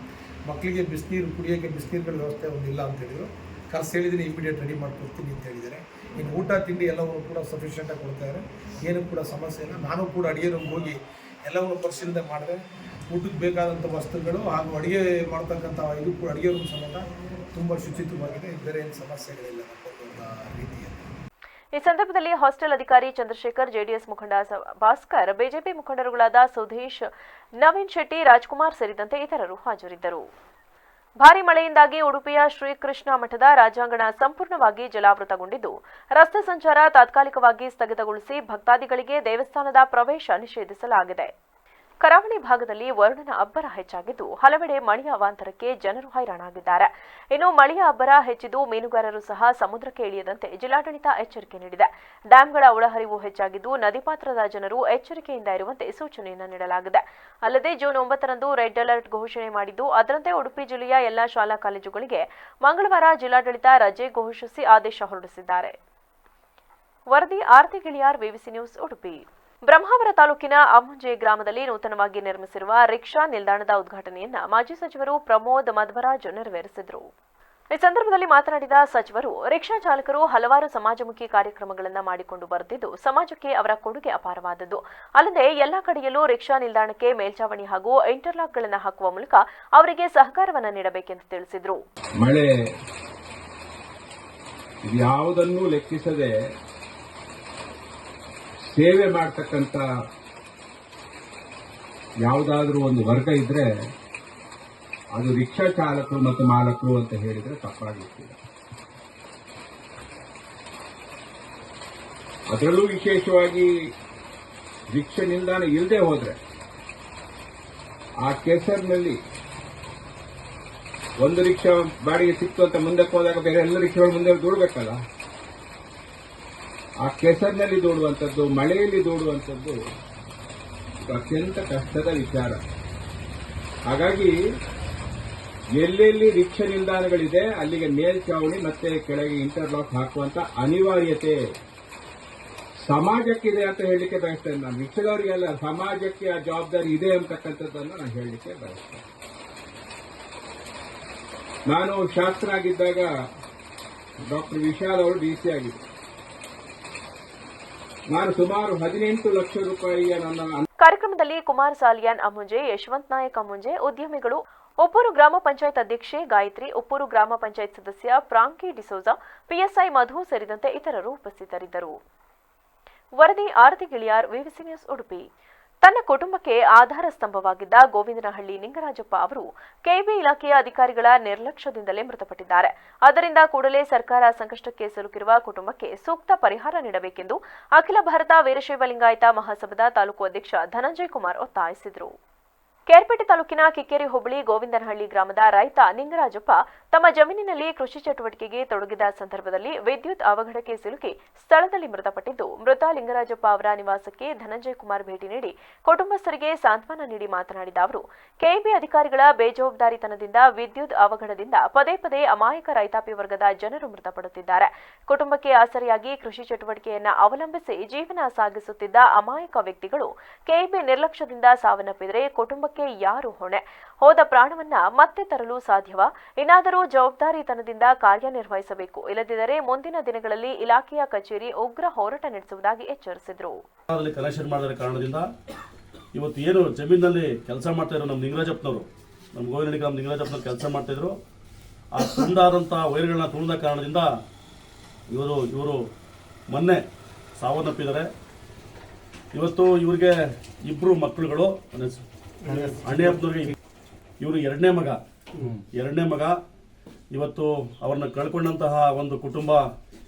ಮಕ್ಕಳಿಗೆ ಬಿಸಿನೀರು ಕುಡಿಯೋಕ್ಕೆ ಬಿಸಿನೀರುಗಳ ವ್ಯವಸ್ಥೆ ಒಂದಿಲ್ಲ ಅಂತ ಹೇಳಿದರು. ಕರ್ಸಿ ಹೇಳಿದ್ದೀನಿ, ಇಮಿಡಿಯೇಟ್ ರೆಡಿ ಮಾಡ್ಕೊಡ್ತೀನಿ ಅಂತ ಹೇಳಿದ್ದಾರೆ. ಇನ್ನು ಊಟ ತಿಂಡಿ ಎಲ್ಲವೂ ಕೂಡ ಸಫಿಷಿಯೆಂಟಾಗಿ ಕೊಡ್ತಾರೆ, ಏನೂ ಕೂಡ ಸಮಸ್ಯೆ ಇಲ್ಲ. ನಾನು ಕೂಡ ಅಡುಗೆ ರೂಮ್ಗೆ ಹೋಗಿ ಎಲ್ಲವನ್ನು ಪರಿಶೀಲನೆ ಮಾಡಿದೆ. ಊಟಕ್ಕೆ ಬೇಕಾದಂಥ ವಸ್ತುಗಳು ಹಾಗೂ ಅಡುಗೆ ಮಾಡ್ತಕ್ಕಂಥ ಇದು ಕೂಡ ಅಡುಗೆ ರೂಮ್ ಸಮೇತ ತುಂಬ ಶುಚಿತ್ವವಾಗಿದೆ, ಬೇರೆ ಏನು ಸಮಸ್ಯೆಗಳಿಲ್ಲ ರೀತಿಯಲ್ಲಿ. ಈ ಈ ಸಂದರ್ಭದಲ್ಲಿ ಹಾಸ್ಟೆಲ್ ಅಧಿಕಾರಿ ಚಂದ್ರಶೇಖರ್, ಜೆಡಿಎಸ್ ಮುಖಂಡ ಭಾಸ್ಕರ್, ಬಿಜೆಪಿ ಮುಖಂಡರುಗಳಾದ ಸುಧೀಶ್, ನವೀನ್ ಶೆಟ್ಟಿ, ರಾಜ್ಕುಮಾರ್ ಸೇರಿದಂತೆ ಇತರರು ಹಾಜರಿದ್ದರು. ಭಾರೀ ಮಳೆಯಿಂದಾಗಿ ಉಡುಪಿಯ ಶ್ರೀಕೃಷ್ಣ ಮಠದ ರಾಜಾಂಗಣ ಸಂಪೂರ್ಣವಾಗಿ ಜಲಾವೃತಗೊಂಡಿದ್ದು, ರಸ್ತೆ ಸಂಚಾರ ತಾತ್ಕಾಲಿಕವಾಗಿ ಸ್ಥಗಿತಗೊಳಿಸಿ ಭಕ್ತಾದಿಗಳಿಗೆ ದೇವಸ್ಥಾನದ ಪ್ರವೇಶ ನಿಷೇಧಿಸಲಾಗಿದೆ. ಕರಾವಳಿ ಭಾಗದಲ್ಲಿ ವರುಣನ ಅಬ್ಬರ ಹೆಚ್ಚಾಗಿದ್ದು, ಹಲವೆಡೆ ಮಳೆಯ ಅವಾಂತರಕ್ಕೆ ಜನರು ಹೈರಾಣಾಗಿದ್ದಾರೆ. ಇನ್ನು ಮಳೆಯ ಅಬ್ಬರ ಹೆಚ್ಚಿದ್ದು ಮೀನುಗಾರರು ಸಹ ಸಮುದ್ರಕ್ಕೆ ಇಳಿಯದಂತೆ ಜಿಲ್ಲಾಡಳಿತ ಎಚ್ಚರಿಕೆ ನೀಡಿದೆ. ಡ್ಯಾಂಗಳ ಒಳಹರಿವು ಹೆಚ್ಚಾಗಿದ್ದು, ನದಿ ಪಾತ್ರದ ಜನರು ಎಚ್ಚರಿಕೆಯಿಂದ ಇರುವಂತೆ ಸೂಚನೆಯನ್ನು ನೀಡಲಾಗಿದೆ. ಅಲ್ಲದೆ ಜೂನ್ 9ರಂದು ರೆಡ್ ಅಲರ್ಟ್ ಘೋಷಣೆ ಮಾಡಿದ್ದು, ಅದರಂತೆ ಉಡುಪಿ ಜಿಲ್ಲೆಯ ಎಲ್ಲಾ ಶಾಲಾ ಕಾಲೇಜುಗಳಿಗೆ ಮಂಗಳವಾರ ಜಿಲ್ಲಾಡಳಿತ ರಜೆ ಘೋಷಿಸಿ ಆದೇಶ ಹೊರಡಿಸಿದ್ದಾರೆ. ವರದಿ ಆರತಿ ಗಿಳಿಯಾರ್, ವಿವಿಸಿ ನ್ಯೂಸ್, ಉಡುಪಿ. ಬ್ರಹ್ಮಾವರ ತಾಲೂಕಿನ ಅಮ್ಮುಂಜೆ ಗ್ರಾಮದಲ್ಲಿ ನೂತನವಾಗಿ ನಿರ್ಮಿಸಿರುವ ರಿಕ್ಷಾ ನಿಲ್ದಾಣದ ಉದ್ಘಾಟನೆಯನ್ನ ಮಾಜಿ ಸಚಿವರು ಪ್ರಮೋದ್ ಮಧ್ವರಾಜ್ ನೆರವೇರಿಸಿದರು. ಈ ಸಂದರ್ಭದಲ್ಲಿ ಮಾತನಾಡಿದ ಸಚಿವರು, ರಿಕ್ಷಾ ಚಾಲಕರು ಹಲವಾರು ಸಮಾಜಮುಖಿ ಕಾರ್ಯಕ್ರಮಗಳನ್ನು ಮಾಡಿಕೊಂಡು ಬರುತ್ತಿದ್ದು, ಸಮಾಜಕ್ಕೆ ಅವರ ಕೊಡುಗೆ ಅಪಾರವಾದದ್ದು. ಅಲ್ಲದೆ ಎಲ್ಲಾ ಕಡೆಯಲ್ಲೂ ರಿಕ್ಷಾ ನಿಲ್ದಾಣಕ್ಕೆ ಮೇಲ್ಚಾವಣಿ ಹಾಗೂ ಇಂಟರ್ಲಾಕ್ಗಳನ್ನು ಹಾಕುವ ಮೂಲಕ ಅವರಿಗೆ ಸಹಕಾರವನ್ನು ನೀಡಬೇಕೆಂದು ತಿಳಿಸಿದರು. ಮಳೆ ಯಾವುದನ್ನೂ ಲೆಕ್ಕಿಸದೆ ಸೇವೆ ಮಾಡ್ತಕ್ಕಂಥ ಯಾವುದಾದ್ರೂ ಒಂದು ವರ್ಗ ಇದ್ರೆ ಅದು ರಿಕ್ಷಾ ಚಾಲಕರು ಮತ್ತು ಮಾಲಕರು ಅಂತ ಹೇಳಿದ್ರೆ ತಪ್ಪಾಗಿರ್ತಿಲ್ಲ. ಅದರಲ್ಲೂ ವಿಶೇಷವಾಗಿ ರಿಕ್ಷಾ ನಿಲ್ದಾಣ ಇಲ್ಲದೆ ಹೋದ್ರೆ ಆ ಕೆಸರಿನಲ್ಲಿ ಒಂದು ರಿಕ್ಷಾ ಬಾಡಿಗೆ ಸಿಕ್ತು ಅಂತ ಮುಂದಕ್ಕೆ ಹೋದಾಗ ಬೇರೆ ಎಲ್ಲ ರಿಕ್ಷಾಗಳು ಮುಂದೆ ದೂಡಬೇಕಲ್ಲ. ಆ ಕೆಸರಿನಲ್ಲಿ ದೂಡುವಂಥದ್ದು, ಮಳೆಯಲ್ಲಿ ದೂಡುವಂಥದ್ದು ಅತ್ಯಂತ ಕಷ್ಟದ ವಿಚಾರ. ಹಾಗಾಗಿ ಎಲ್ಲೆಲ್ಲಿ ರಿಕ್ಷಾ ನಿಲ್ದಾಣಗಳಿದೆ ಅಲ್ಲಿಗೆ ಮೇಲ್ಚಾವಣಿ ಮತ್ತೆ ಕೆಳಗೆ ಇಂಟರ್ಲಾಕ್ ಹಾಕುವಂತ ಅನಿವಾರ್ಯತೆ ಸಮಾಜಕ್ಕಿದೆ ಅಂತ ಹೇಳಲಿಕ್ಕೆ ಬಯಸ್ತೇನೆ. ನಾನು ರಿಕ್ಷಾದವರಿಗೆಲ್ಲ ಸಮಾಜಕ್ಕೆ ಆ ಜವಾಬ್ದಾರಿ ಇದೆ ಅಂತಕ್ಕಂಥದ್ದನ್ನು ನಾನು ಹೇಳಲಿಕ್ಕೆ ಬಯಸ್ತೇನೆ. ನಾನು ಶಾಸಕನಾಗಿದ್ದಾಗ ಡಾಕ್ಟರ್ ವಿಶಾಲ್ ಅವರು ಡಿಸಿ ಆಗಿದ್ದರು. ನಾನು ಸುಮಾರು 18 ಲಕ್ಷ ರೂಪಾಯಿಯ ನನ್ನ ಕಾರ್ಯಕ್ರಮದಲ್ಲಿ ಕುಮಾರ್ ಸಾಲಿಯಾನ್ ಅಮ್ಮುಂಜೆ, ಯಶವಂತ್ ನಾಯಕ್ ಅಮ್ಮುಂಜೆ, ಉದ್ಯಮಿಗಳು, ಉಪ್ಪೂರು ಗ್ರಾಮ ಪಂಚಾಯತ್ ಅಧ್ಯಕ್ಷೆ ಗಾಯತ್ರಿ, ಉಪ್ಪೂರು ಗ್ರಾಮ ಪಂಚಾಯತ್ ಸದಸ್ಯ ಫ್ರಾಂಕಿ ಡಿಸೋಜಾ, ಪಿಎಸ್ಐ ಮಧು ಸೇರಿದಂತೆ ಇತರರು ಉಪಸ್ಥಿತರಿದ್ದರು. ವರದಿ ಆರತಿ ಗಿಳಿಯಾರ್, ವಿವಿಸಿ ನ್ಯೂಸ್, ಉಡುಪಿ. ತನ್ನ ಕುಟುಂಬಕ್ಕೆ ಆಧಾರ ಸ್ತಂಭವಾಗಿದ್ದ ಗೋವಿಂದನಹಳ್ಳಿ ನಿಂಗರಾಜಪ್ಪ ಅವರು ಕೆಬಿ ಇಲಾಖೆಯ ಅಧಿಕಾರಿಗಳ ನಿರ್ಲಕ್ಷ್ಯದಿಂದಲೇ ಮೃತಪಟ್ಟಿದ್ದಾರೆ. ಆದ್ದರಿಂದ ಕೂಡಲೇ ಸರ್ಕಾರ ಸಂಕಷ್ಟಕ್ಕೆ ಸಿಲುಕಿರುವ ಕುಟುಂಬಕ್ಕೆ ಸೂಕ್ತ ಪರಿಹಾರ ನೀಡಬೇಕೆಂದು ಅಖಿಲ ಭಾರತ ವೀರಶೈವ ಲಿಂಗಾಯತ ಮಹಾಸಭಾದ ತಾಲೂಕು ಅಧ್ಯಕ್ಷ ಧನಂಜಯ ಕುಮಾರ್ ಒತ್ತಾಯಿಸಿದರು. ಕೇರ್ಪೇಟೆ ತಾಲೂಕಿನ ಕಿಕ್ಕೇರಿ ಹೋಬಳಿ ಗೋವಿಂದನಹಳ್ಳಿ ಗ್ರಾಮದ ರೈತ ನಿಂಗರಾಜಪ್ಪ ತಮ್ಮ ಜಮೀನಿನಲ್ಲಿ ಕೃಷಿ ಚಟುವಟಿಕೆಗೆ ತೊಡಗಿದ ಸಂದರ್ಭದಲ್ಲಿ ವಿದ್ಯುತ್ ಅವಘಡಕ್ಕೆ ಸಿಲುಕಿ ಸ್ಥಳದಲ್ಲಿ ಮೃತಪಟ್ಟಿದ್ದು, ಮೃತ ಲಿಂಗರಾಜಪ್ಪ ಅವರ ನಿವಾಸಕ್ಕೆ ಧನಂಜಯ ಕುಮಾರ್ ಭೇಟಿ ನೀಡಿ ಕುಟುಂಬಸ್ಥರಿಗೆ ಸಾಂತ್ವನ ನೀಡಿ ಮಾತನಾಡಿದ ಅವರು, ಕೆಇಬಿ ಅಧಿಕಾರಿಗಳ ಬೇಜವಾಬ್ದಾರಿತನದಿಂದ ವಿದ್ಯುತ್ ಅವಘಡದಿಂದ ಪದೇ ಪದೇ ಅಮಾಯಕ ರೈತಾಪಿ ವರ್ಗದ ಜನರು ಮೃತಪಡುತ್ತಿದ್ದಾರೆ. ಕುಟುಂಬಕ್ಕೆ ಆಸರೆಯಾಗಿ ಕೃಷಿ ಚಟುವಟಿಕೆಯನ್ನು ಅವಲಂಬಿಸಿ ಜೀವನ ಸಾಗಿಸುತ್ತಿದ್ದ ಅಮಾಯಕ ವ್ಯಕ್ತಿಗಳು ಕೆಇಬಿ ನಿರ್ಲಕ್ಷ್ಯದಿಂದ ಸಾವನ್ನಪ್ಪಿದರೆ ಕುಟುಂಬಕ್ಕೆ ಯಾರು ಹೊಣೆ? ಹೋದ ಪ್ರಾಣವನ್ನ ಮತ್ತೆ ತರಲು ಸಾಧ್ಯವಾ? ಇನ್ನಾದರೂ ಜವಾಬ್ದಾರಿತನದಿಂದ ಕಾರ್ಯನಿರ್ವಹಿಸಬೇಕು, ಇಲ್ಲದಿದ್ದರೆ ಮುಂದಿನ ದಿನಗಳಲ್ಲಿ ಇಲಾಖೆಯ ಕಚೇರಿ ಉಗ್ರ ಹೋರಾಟ ನಡೆಸುವುದಾಗಿ ಎಚ್ಚರಿಸಿದರು. ಕನೆಕ್ಷನ್ ಮಾಡಿದ ಕಾರಣದಿಂದ ಇವತ್ತು ಏನು ಜಮೀನಿನಲ್ಲಿ ಕೆಲಸ ಮಾಡ್ತಾ ಇದ್ರು ನಮ್ಮ ನಿಂಗರಾಜಪ್ಪನವರು, ನಮ್ಮ ಗೋವಿನಹಳ್ಳಿ ಗ್ರಾಮ ನಿಂಗರಾಜಪ್ಪನವರು ಕೆಲಸ ಮಾಡ್ತಾ ಇದ್ರು, ಆ ತುಂಡಾದಂತಹ ವೈರ್ಗಳನ್ನ ತುಳಿದ ಕಾರಣದಿಂದ ಇವರು ಮೊನ್ನೆ ಸಾವನ್ನಪ್ಪಿದ್ದಾರೆ. ಇವತ್ತು ಇವರಿಗೆ ಇಬ್ರು ಮಕ್ಕಳುಗಳು, ಅಣ್ಣಪ್ಪನವ್ರಿಗೆ ಇವರು ಎರಡನೇ ಮಗ. ಇವತ್ತು ಅವ್ರನ್ನ ಕಳ್ಕೊಂಡಂತಹ ಒಂದು ಕುಟುಂಬ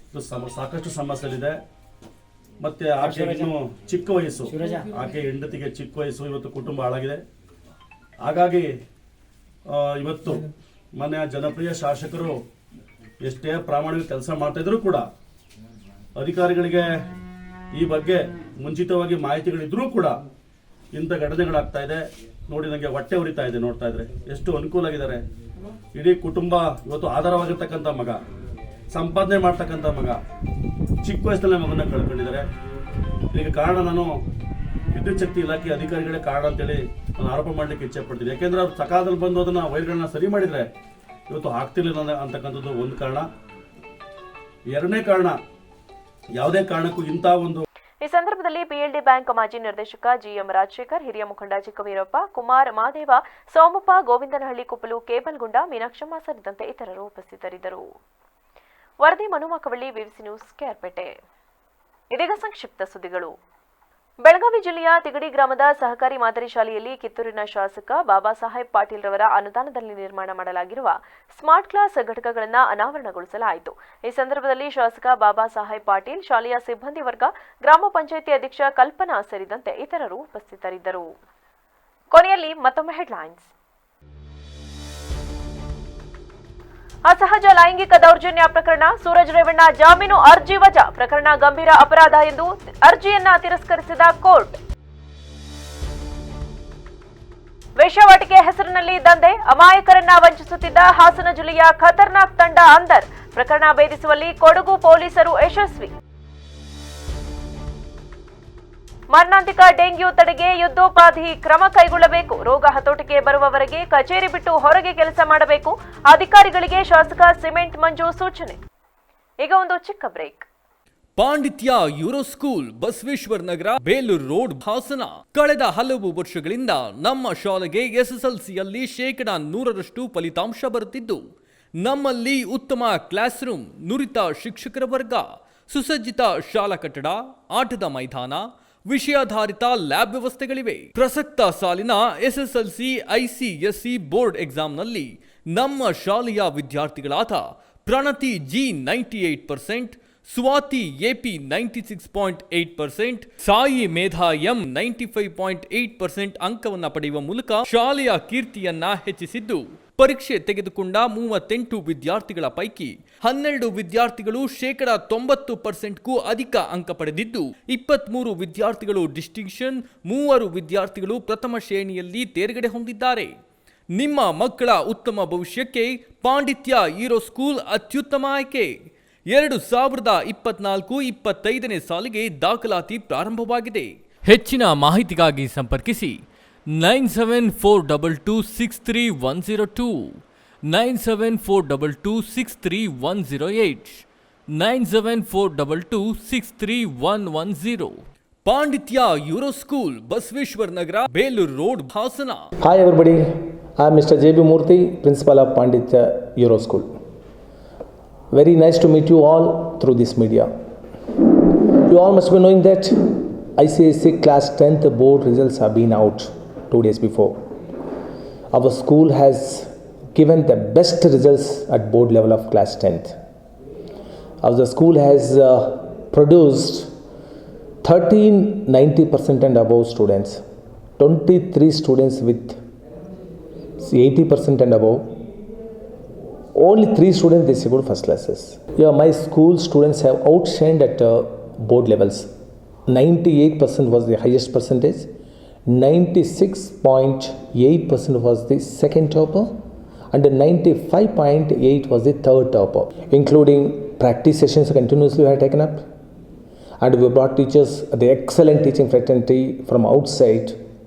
ಸಾಕಷ್ಟು ಸಮಸ್ಯೆಗಳಿದೆ. ಮತ್ತೆ ಆಕೆ ಇನ್ನು ಚಿಕ್ಕ ವಯಸ್ಸು, ಆಕೆ ಹೆಂಡತಿಗೆ ಚಿಕ್ಕ ವಯಸ್ಸು, ಇವತ್ತು ಕುಟುಂಬ ಹಾಳಾಗಿದೆ. ಹಾಗಾಗಿ ಇವತ್ತು ಮನೆಯ ಜನಪ್ರಿಯ ಶಾಸಕರು ಎಷ್ಟೇ ಪ್ರಾಮಾಣಿಕ ಕೆಲಸ ಮಾಡ್ತಾ ಇದ್ರು ಕೂಡ ಅಧಿಕಾರಿಗಳಿಗೆ ಈ ಬಗ್ಗೆ ಮುಂಚಿತವಾಗಿ ಮಾಹಿತಿಗಳಿದ್ರೂ ಕೂಡ ಇಂಥ ಘಟನೆಗಳಾಗ್ತಾ ಇದೆ. ನೋಡಿ, ನನಗೆ ಹೊಟ್ಟೆ ಉರಿತಾ ಇದೆ ನೋಡ್ತಾ ಇದ್ರೆ. ಎಷ್ಟು ಅನುಕೂಲ ಆಗಿದ್ದಾರೆ. ಇಡೀ ಕುಟುಂಬ ಇವತ್ತು ಆಧಾರವಾಗಿರ್ತಕ್ಕಂಥ ಮಗ, ಸಂಪಾದನೆ ಮಾಡ್ತಕ್ಕಂಥ ಮಗ, ಚಿಕ್ಕ ವಯಸ್ಸಲ್ಲೇ ಮಗನ ಕಳ್ಕೊಂಡಿದ್ದಾರೆ. ಇದಕ್ಕೆ ಕಾರಣ ನಾನು ವಿದ್ಯುತ್ ಶಕ್ತಿ ಇಲಾಖೆ ಅಧಿಕಾರಿಗಳೇ ಕಾರಣ ಅಂತೇಳಿ ನಾನು ಆರೋಪ ಮಾಡಲಿಕ್ಕೆ ಇಚ್ಛೆ ಪಡ್ತೀನಿ. ಯಾಕೆಂದ್ರೆ ಅವ್ರು ಸಕಾಲದಲ್ಲಿ ಬಂದು ಅದನ್ನ ವೈರ್ಗಳನ್ನ ಸರಿ ಮಾಡಿದ್ರೆ ಇವತ್ತು ಆಗ್ತಿರ್ಲಿಲ್ಲ ಅಂತಕ್ಕಂಥದ್ದು ಒಂದು ಕಾರಣ. ಎರಡನೇ ಕಾರಣ, ಯಾವುದೇ ಕಾರಣಕ್ಕೂ ಇಂಥ ಒಂದು ಈ ಸಂದರ್ಭದಲ್ಲಿ ಪಿಎಲ್ಡಿ ಬ್ಯಾಂಕ್ ಮಾಜಿ ನಿರ್ದೇಶಕ ಜಿಎಂ ರಾಜಶೇಖರ್, ಹಿರಿಯ ಮುಖಂಡ ಚಿಕ್ಕವೀರಪ್ಪ, ಕುಮಾರ್, ಮಾದೇವ, ಸೋಮಪ್ಪ, ಗೋವಿಂದನಹಳ್ಳಿ ಕುಪ್ಪಲು, ಕೇಬಲ್ಗುಂಡ, ಮೀನಾಕ್ಷಮ್ಮ ಸೇರಿದಂತೆ ಇತರರು ಉಪಸ್ಥಿತರಿದ್ದರು. ವರದಿ ಮನುಮಕವಳ್ಳಿ, ವಿವಿಸಿ ನ್ಯೂಸ್, ಕೇರ್ಪೇಟೆ. ಇದೀಗ ಸಂಕ್ಷಿಪ್ತ ಸುದ್ದಿಗಳು. ಬೆಳಗಾವಿ ಜಿಲ್ಲೆಯ ತಿಗಡಿ ಗ್ರಾಮದ ಸಹಕಾರಿ ಮಾದರಿ ಶಾಲೆಯಲ್ಲಿ ಕಿತ್ತೂರಿನ ಶಾಸಕ ಬಾಬಾ ಸಾಹೇಬ್ ಪಾಟೀಲ್ ರವರ ಅನುದಾನದಲ್ಲಿ ನಿರ್ಮಾಣ ಮಾಡಲಾಗಿರುವ ಸ್ಮಾರ್ಟ್ ಕ್ಲಾಸ್ ಘಟಕಗಳನ್ನು ಅನಾವರಣಗೊಳಿಸಲಾಯಿತು. ಈ ಸಂದರ್ಭದಲ್ಲಿ ಶಾಸಕ ಬಾಬಾ ಸಾಹೇಬ್ ಪಾಟೀಲ್, ಶಾಲೆಯ ಸಿಬ್ಬಂದಿ ವರ್ಗ, ಗ್ರಾಮ ಪಂಚಾಯಿತಿ ಅಧ್ಯಕ್ಷ ಕಲ್ಪನಾ ಸೇರಿದಂತೆ ಇತರರು ಉಪಸ್ಥಿತರಿದ್ದರು. ಕೊನೆಯಲ್ಲಿ ಮತ್ತೊಮ್ಮೆ ಹೆಡ್ಲೈನ್ಸ್. ಅಸಹಜ ಲೈಂಗಿಕ ದೌರ್ಜನ್ಯ ಪ್ರಕರಣ, ಸೂರಜ್ ರೇವಣ್ಣ ಜಾಮೀನು ಅರ್ಜಿ ವಜಾ. ಪ್ರಕರಣ ಗಂಭೀರ ಅಪರಾಧ ಎಂದು ಅರ್ಜಿಯನ್ನ ತಿರಸ್ಕರಿಸಿದ ಕೋರ್ಟ್. ವೇಶ್ಯಾವಾಟಿಕೆ ಹೆಸರಿನಲ್ಲಿ ದಂಧೆ, ಅಮಾಯಕರನ್ನ ವಂಚಿಸುತ್ತಿದ್ದ ಹಾಸನ ಜಿಲ್ಲೆಯ ಖತರ್ನಾಕ್ ತಂಡ ಅಂದರ್. ಪ್ರಕರಣ ಭೇದಿಸುವಲ್ಲಿ ಕೊಡಗು ಪೊಲೀಸರು ಯಶಸ್ವಿ. ಮಾರಣಾಂತಿಕ ಡೆಂಗ್ಯೂ ತಡೆಗೆ ಯುದ್ಧೋಪಾಧಿ ಕ್ರಮ ಕೈಗೊಳ್ಳಬೇಕು. ರೋಗ ಹತೋಟಿಗೆ ಬರುವವರೆಗೆ ಕಚೇರಿ ಬಿಟ್ಟು ಹೊರಗೆ ಕೆಲಸ ಮಾಡಬೇಕು. ಅಧಿಕಾರಿಗಳಿಗೆ ಶಾಸಕ ಸಿಮೆಂಟ್ ಮಂಜು ಸೂಚನೆ. ಈಗ ಒಂದು ಚಿಕ್ಕ ಬ್ರೇಕ್. ಪಾಂಡಿತ್ಯ euro school, Basaveshwara Nagar, Belur road, Hassan. ಕಳೆದ ಹಲವು ವರ್ಷಗಳಿಂದ ನಮ್ಮ ಶಾಲೆಗೆ ಎಸ್ಎಸ್ಎಲ್ಸಿಯಲ್ಲಿ 100% ಫಲಿತಾಂಶ ಬರುತ್ತಿದ್ದು, ನಮ್ಮಲ್ಲಿ ಉತ್ತಮ ಕ್ಲಾಸ್ ರೂಮ್, ನುರಿತ ಶಿಕ್ಷಕರ ವರ್ಗ, ಸುಸಜ್ಜಿತ ಶಾಲಾ ಕಟ್ಟಡ, ಆಟದ ಮೈದಾನ, ವಿಷಯಾಧಾರಿತ ಲ್ಯಾಬ್ ವ್ಯವಸ್ಥೆಗಳಿವೆ. ಪ್ರಸಕ್ತ ಸಾಲಿನ ಎಸ್ಎಸ್ಎಲ್ಸಿ ICSE ಬೋರ್ಡ್ ಎಕ್ಸಾಮ್ನಲ್ಲಿ ನಮ್ಮ ಶಾಲೆಯ ವಿದ್ಯಾರ್ಥಿಗಳಾದ ಪ್ರಣತಿ G 98%, ಸ್ವಾತಿ AP 96.8%, ಸಾಯಿ ಮೇಧಾ M 95.8% ಅಂಕವನ್ನು ಪಡೆಯುವ ಮೂಲಕ ಶಾಲೆಯ ಕೀರ್ತಿಯನ್ನ ಹೆಚ್ಚಿಸಿದ್ದು, ಪರೀಕ್ಷೆ ತೆಗೆದುಕೊಂಡ 38 ವಿದ್ಯಾರ್ಥಿಗಳ ಪೈಕಿ 12 ವಿದ್ಯಾರ್ಥಿಗಳು 90%ಕ್ಕೂ ಅಧಿಕ ಅಂಕ ಪಡೆದಿದ್ದು, 23 ವಿದ್ಯಾರ್ಥಿಗಳು ಡಿಸ್ಟಿಂಕ್ಷನ್, 3 ವಿದ್ಯಾರ್ಥಿಗಳು ಪ್ರಥಮ ಶ್ರೇಣಿಯಲ್ಲಿ ತೇರ್ಗಡೆ ಹೊಂದಿದ್ದಾರೆ. ನಿಮ್ಮ ಮಕ್ಕಳ ಉತ್ತಮ ಭವಿಷ್ಯಕ್ಕೆ ಪಾಂಡಿತ್ಯ ಯೂರೋ ಸ್ಕೂಲ್ ಅತ್ಯುತ್ತಮ ಆಯ್ಕೆ. 2024-25ನೇ ಸಾಲಿಗೆ ದಾಖಲಾತಿ ಪ್ರಾರಂಭವಾಗಿದೆ. ಹೆಚ್ಚಿನ ಮಾಹಿತಿಗಾಗಿ ಸಂಪರ್ಕಿಸಿ 9742263102, 9742263108, 9742263110. ಪಾಂಡಿತ್ಯ euro school, Basaveshwara Nagar, Belur road, Hassan. Hi everybody, I am Mr. JB Murthy, Principal of Panditya Euro School. Very nice to meet you all through this media. You all must be knowing that ICSE Class 10th board results have been out 2 days before. Our school has given the best results at board level of Class 10th. Our school has produced 1390% and above students, 23 students with 80% and above. Only 3 students they scored first classes. Yeah, my school students have outshined at board levels. 98% was the highest percentage. 96.8% was the second topper, and 95.8 was the third topper. Including practice sessions continuously we have taken up, and we brought teachers, the excellent teaching fraternity from outside,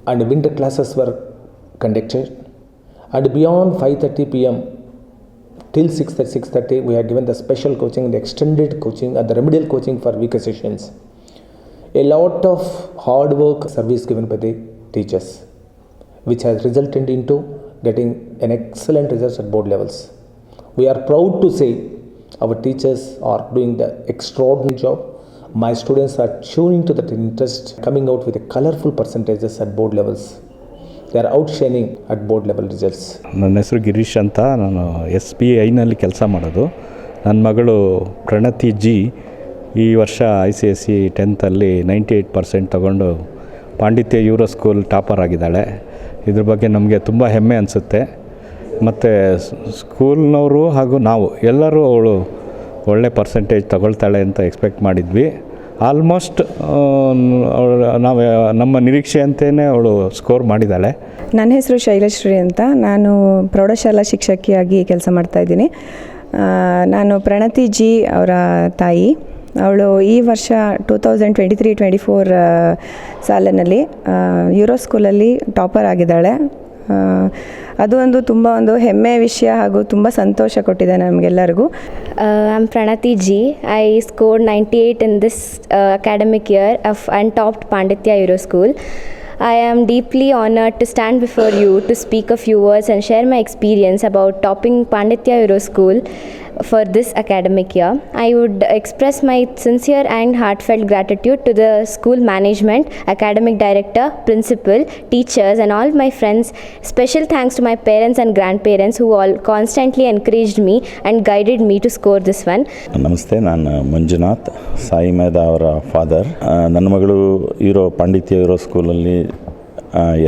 and winter classes were conducted. And beyond 5:30 p.m. till 6:30 we have given the special coaching, the extended coaching and the remedial coaching for weaker sessions. A lot of hard work service given by the teachers, which has resulted into getting an excellent results at board levels. We are proud to say our teachers are doing the extraordinary job. My students are tuning to that interest, coming out with a colorful percentages at board levels. They are outshining at board level results. ನನ್ನ ಹೆಸರು ಗಿರೀಶ್ ಅಂತ, ನಾನು SBIನಲ್ಲಿ ಕೆಲಸ ಮಾಡೋದು. ನನ್ನ ಮಗಳು ಪ್ರಣತಿ G ಈ ವರ್ಷ ICSE 10th 98% ತಗೊಂಡು ಪಾಂಡಿತ್ಯ ಯೂರೋ ಸ್ಕೂಲ್ ಟಾಪರ್ ಆಗಿದ್ದಾಳೆ. ಇದ್ರ ಬಗ್ಗೆ ನಮಗೆ ತುಂಬ ಹೆಮ್ಮೆ ಅನಿಸುತ್ತೆ. ಮತ್ತು ಸ್ಕೂಲ್ನವರು ಹಾಗೂ ನಾವು ಎಲ್ಲರೂ ಅವಳು ಒಳ್ಳೆ ಪರ್ಸೆಂಟೇಜ್ ತಗೊಳ್ತಾಳೆ ಅಂತ ಎಕ್ಸ್ಪೆಕ್ಟ್ ಮಾಡಿದ್ವಿ. ಆಲ್ಮೋಸ್ಟ್ ನಾವು ನಮ್ಮ ನಿರೀಕ್ಷೆಯಂತೆಯೇ ಅವಳು ಸ್ಕೋರ್ ಮಾಡಿದ್ದಾಳೆ. ನನ್ನ ಹೆಸರು ಶೈಲಶ್ರೀ ಅಂತ, ನಾನು ಪ್ರೌಢಶಾಲಾ ಶಿಕ್ಷಕಿಯಾಗಿ ಕೆಲಸ ಮಾಡ್ತಾಯಿದ್ದೀನಿ. ನಾನು ಪ್ರಣತಿ G ಅವರ ತಾಯಿ. ಅವಳು ಈ ವರ್ಷ 2023-24 ಸಾಲಿನಲ್ಲಿ ಯೂರೋ ಸ್ಕೂಲಲ್ಲಿ ಟಾಪರ್ ಆಗಿದ್ದಾಳೆ. ಅದು ತುಂಬ ಹೆಮ್ಮೆಯ ವಿಷಯ ಹಾಗೂ ತುಂಬ ಸಂತೋಷ ಕೊಟ್ಟಿದೆ ನಮಗೆಲ್ಲರಿಗೂ. I am Pranati G. I scored 98 in this academic year and topped Panditya Euro School. I am deeply honored to stand before you to speak a few words and share my experience about topping Panditya Euro School. for this academic year. I would express my sincere and heartfelt gratitude to the school management, academic director, principal, teachers and all my friends. Special thanks to my parents and grandparents who all constantly encouraged me and guided me to score this one. ನಮಸ್ತೆ, ನಾನು ಮಂಜುನಾಥ್, ಸಾಯಿ ಮೇಧಾ ಅವರ father. ನನ್ನ ಮಗಳು ಪಾಂಡಿತ್ಯ ಇರೋ ಸ್ಕೂಲಲ್ಲಿ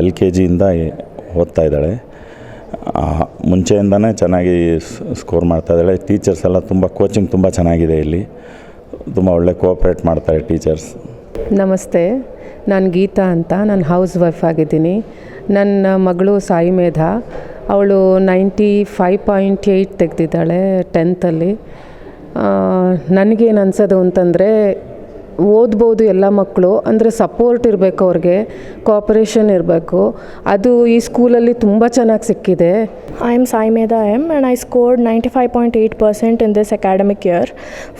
LKGಯಿಂದ ಓದ್ತಾ ಇದ್ದಾಳೆ. ಮುಂಚೆಯಿಂದನೇ ಚೆನ್ನಾಗಿ ಸ್ಕೋರ್ ಮಾಡ್ತಾಯಿದ್ದಾಳೆ. ಟೀಚರ್ಸ್ ಎಲ್ಲ ಕೋಚಿಂಗ್ ತುಂಬ ಚೆನ್ನಾಗಿದೆ. ಇಲ್ಲಿ ತುಂಬ ಒಳ್ಳೆ ಕೋಆಪ್ರೇಟ್ ಮಾಡ್ತಾರೆ ಟೀಚರ್ಸ್. ನಮಸ್ತೆ, ನಾನು ಗೀತಾ ಅಂತ, ನಾನು ಹೌಸ್ ವೈಫ್ ಆಗಿದ್ದೀನಿ. ನನ್ನ ಮಗಳು ಸಾಯಿ ಮೇಧಾ, ಅವಳು 95.8 ತೆಗೆದಿದ್ದಾಳೆ 10th. ನನಗೇನು ಅನ್ಸೋದು ಅಂತಂದರೆ, ಓದ್ಬೋದು ಎಲ್ಲ ಮಕ್ಕಳು, ಅಂದರೆ ಸಪೋರ್ಟ್ ಇರಬೇಕು, ಅವ್ರಿಗೆ ಕೋಆಪರೇಷನ್ ಇರಬೇಕು. ಅದು ಈ ಸ್ಕೂಲಲ್ಲಿ ತುಂಬ ಚೆನ್ನಾಗಿ ಸಿಕ್ಕಿದೆ. I am Sai Medha M and I scored 95.8% in this academic year.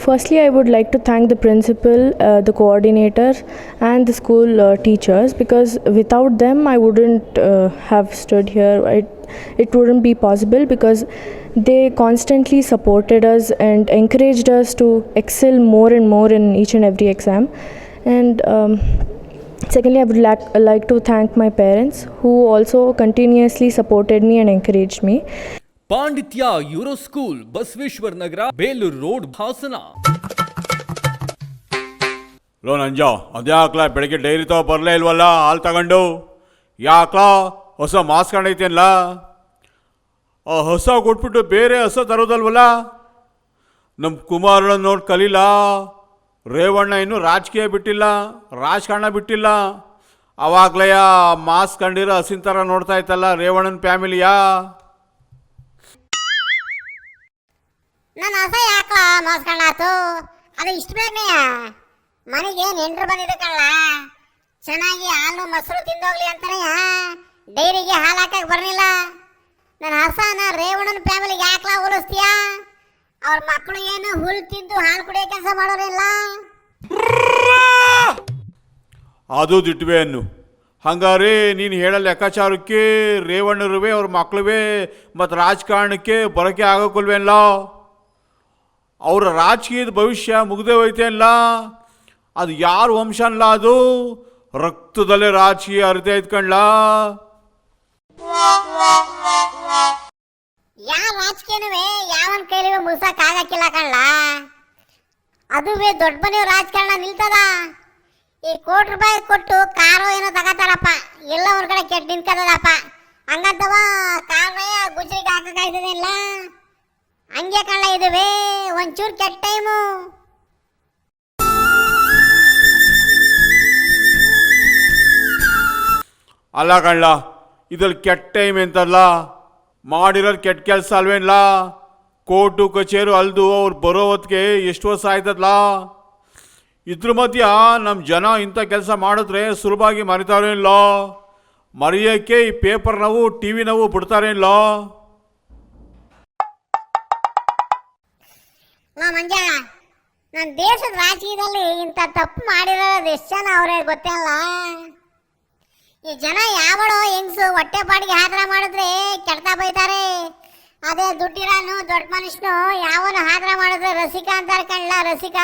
Firstly, I would like to thank the principal, the coordinator and the school teachers, because without them I wouldn't have stood here. It wouldn't be possible, because they constantly supported us and encouraged us to excel more and more in each and every exam. And secondly, I would like to thank my parents who also continuously supported me and encouraged me. ಪಾಂಡಿತ್ಯ euro school, Basaveshwara Nagar, Belur road, Hassan. Low ನಂಜ, ಅದ್ಯಾಕ್ಲ ಬೆಳಗ್ಗೆ dairy ತಗೋ ಬರಲೇ ಇಲ್ವಲ್ಲ? ಹಾಲು ತಗೊಂಡು ಯಾಕ್ಲ ಹೊಸ mask ಕಂಡೈತೇನಲ್ಲ? ಆ ಹೊಸ ಕೊಟ್ಬಿಟ್ಟು ಬೇರೆ ಹೊಸ ತರೋದಲ್ವಲ್ಲ? ನಮ್ಮ ಕುಮಾರನ ನೋಡಿ ಕಲೀಲ. ರೇವಣ್ಣ ಇನ್ನೂ ರಾಜಕೀಯ ಬಿಟ್ಟಿಲ್ಲ, ರಾಜಕಾರಣ ಬಿಟ್ಟಿಲ್ಲ. ಅವಾಗಲೇ ಮಾಸ್ಕ್ ಕಂಡಿರೋ ಹಸಿನ ಥರ ನೋಡ್ತಾ ಇತ್ತಲ್ಲ ರೇವಣ್ಣನ ಫ್ಯಾಮಿಲಿಯಾ? ನನ್ನ ಹೊಸ ಯಾಕಲ ಮಾಸ್ಕ್ ಕಂಡಾತು? ಅದು ಇಷ್ಟು ಬೇಗನೆಯ? ಮನೆಗೆ ನೆಂಟರು ಬಂದಿದ್ದ ಕಳ್ಳ, ಚೆನ್ನಾಗಿ ಹಾಲು ಮೊಸರು ತಿಂದೋಗ್ಲಿ ಅಂತಾನೆ ಡೈರಿಗೆ ಹಾಲು ಹಾಕಕ್ಕೆ ಬರಲಿಲ್ಲ. ನನ್ನ ಹಸನ ರೇವಣ್ಣನ ಫ್ಯಾಮಿಲಿಗೆ ಯಾಕಲ ಹೋಲಿಸ್ತೀಯಾ? ಅವ್ರ ಮಕ್ಕಳು ಏನು ಹುಲ್ ತಿಂದು ಹಾಲು ಕುಡಿಯೋ ಕೆಲಸ ಮಾಡೋರಿಲ್ಲ. ಅದು ದಿಟ್ವೆ ಅನ್ನು. ಹಂಗಾರೆ ನೀನು ಹೇಳೋ ಲೆಕ್ಕಾಚಾರಕ್ಕೆ ರೇವಣ್ಣರುವೆ ಅವ್ರ ಮಕ್ಕಳುವೆ ಮತ್ತು ರಾಜಕಾರಣಕ್ಕೆ ಬರೋಕ್ಕೆ ಆಗೋಕ್ಕಲ್ವೇನಲ್ಲ? ಅವರ ರಾಜಕೀಯದ ಭವಿಷ್ಯ ಮುಗ್ದೇ ಹೋಯ್ತೇನಲ್ಲ? ಅದು ಯಾರು ವಂಶ ಅಲ್ಲ, ಅದು ರಕ್ತದಲ್ಲೇ ರಾಜಕೀಯ ಹರಿದೇ ಇದ್ಕಣ್ಲ. ಯಾವ ರಾಜಕೀಯನೂ ಯಾವನ್ ಕೈಲಿ ಮುಗಿಸಕ್ ಆಗಕ್ಕಿಲ್ಲ ಕಣ್ಣ. ಅದುವೇ ದೊಡ್ಡ ಮನೆಯವ ರಾಜಕಾರಣ ನಿಲ್ತದ. ಈ ₹1 ಕೊಟ್ಟು ಕಾರೋ ಏನೋ ತಗೋತಾರಪ್ಪ, ಎಲ್ಲ ಒಂದ್ ಕಡೆ ಕೆಟ್ಟ ನಿಂತ್ಕದಪ್ಪ. ಹಂಗಂತವ ಕಾರ್ನೇ ಗುಜರಿಗೆ ಹಾಕಕ್ಕಾಯ್ತದಿಲ್ಲ. ಹಂಗೆ ಕಣ್ಣ, ಇದುವೇ ಒಂಚೂರು ಕೆಟ್ಟ ಟೈಮು. ಅಲ್ಲ ಕಣ್ಣ, ಇದ್ರಲ್ಲಿ ಕೆಟ್ಟ ಟೈಮ್ ಎಂತಲ್ಲ, ಮಾಡಿರೋದು ಕೆಟ್ಟ ಕೆಲಸ ಅಲ್ವೇನಲ್ಲ? ಕೋರ್ಟು ಕಚೇರು ಅಲ್ದು ಅವ್ರು ಬರೋ ಹೊತ್ತಿಗೆ ಎಷ್ಟು ವರ್ಷ ಆಯ್ತದಲ್ಲ? ಇದ್ರ ಮಧ್ಯ ನಮ್ಮ ಜನ ಇಂಥ ಕೆಲಸ ಮಾಡಿದ್ರೆ ಸುಲಭವಾಗಿ ಮರಿತಾರೇನಿಲ್ಲ? ಮರೆಯೋಕ್ಕೆ ಈ ಪೇಪರ್ ನಾವು TV ನಾವು ಬಿಡ್ತಾರೇನಿಲ್ಲ? ಮಂಜ, ನನ್ನ ದೇಶದ ರಾಜಕೀಯದಲ್ಲಿ ಇಂಥ ತಪ್ಪು ಮಾಡಿರೋದು ಎಷ್ಟು ಜನ ಅವ್ರಿಗೆ ಗೊತ್ತಿಲ್ಲ. ಈ ಜನ ಯಾವಳೋ ಹೆಂಗಸು ಹೊಟ್ಟೆ ಪಾಡಿಗೆ ಹಾದ್ರ ಮಾಡಿದ್ರೆ ಕೆಡ್ತಾ ಬೈತಾರೆ. ಅದೇ ದುಡ್ಡಿರಾನು ದೊಡ್ಡ ಮನುಷ್ಯನು ಯಾವನು ಹಾದ್ರ ಮಾಡಿದ್ರೆ ರಸಿಕ ಅಂತಾರೆ ಕಣ್ಣ, ರಸಿಕ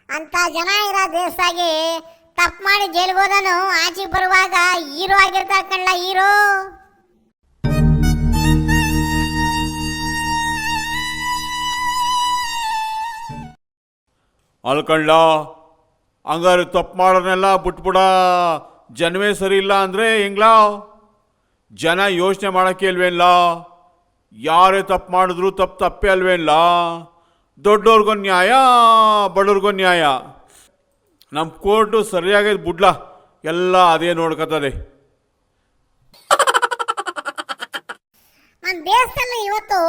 ಅಂತ ಜನ ಇರೋ ದೇಶದಾಗೆ ತಪ್ಪು ಮಾಡಿ ಜೈಲಿಗೆ ಹೋದನು ಆಚೆಗೆ ಬರುವಾಗ ಹೀರೋ ಆಗಿರ್ತಾರೆ ಕಣ್ಣ, ಹೀರೋ. ಅಲ್ಕಂಡ, ಹಂಗಾರೆ ತಪ್ಪು ಮಾಡೋನೆಲ್ಲ ಬಿಟ್ಬಿಡ. ಜನವೇ ಸರಿ ಇಲ್ಲ ಅಂದರೆ ಹೆಂಗ್ಲ? ಜನ ಯೋಚನೆ ಮಾಡೋಕ್ಕೆ ಇಲ್ವೇನಲ್ಲ? ಯಾರೇ ತಪ್ಪು ಮಾಡಿದ್ರು ತಪ್ಪೇ ಅಲ್ವೇನಲ್ಲ? ದೊಡ್ಡವ್ರಿಗೂ ನ್ಯಾಯ, ಬಡವ್ರಿಗೂ ನ್ಯಾಯ. ನಮ್ಮ ಕೋರ್ಟು ಸರಿಯಾಗಿ ಬಿಡ್ಲ, ಎಲ್ಲ ಅದೇ ನೋಡ್ಕೊತದೆ. ನಮ್ಮ ದೇಶದಲ್ಲಿ ಇವತ್ತು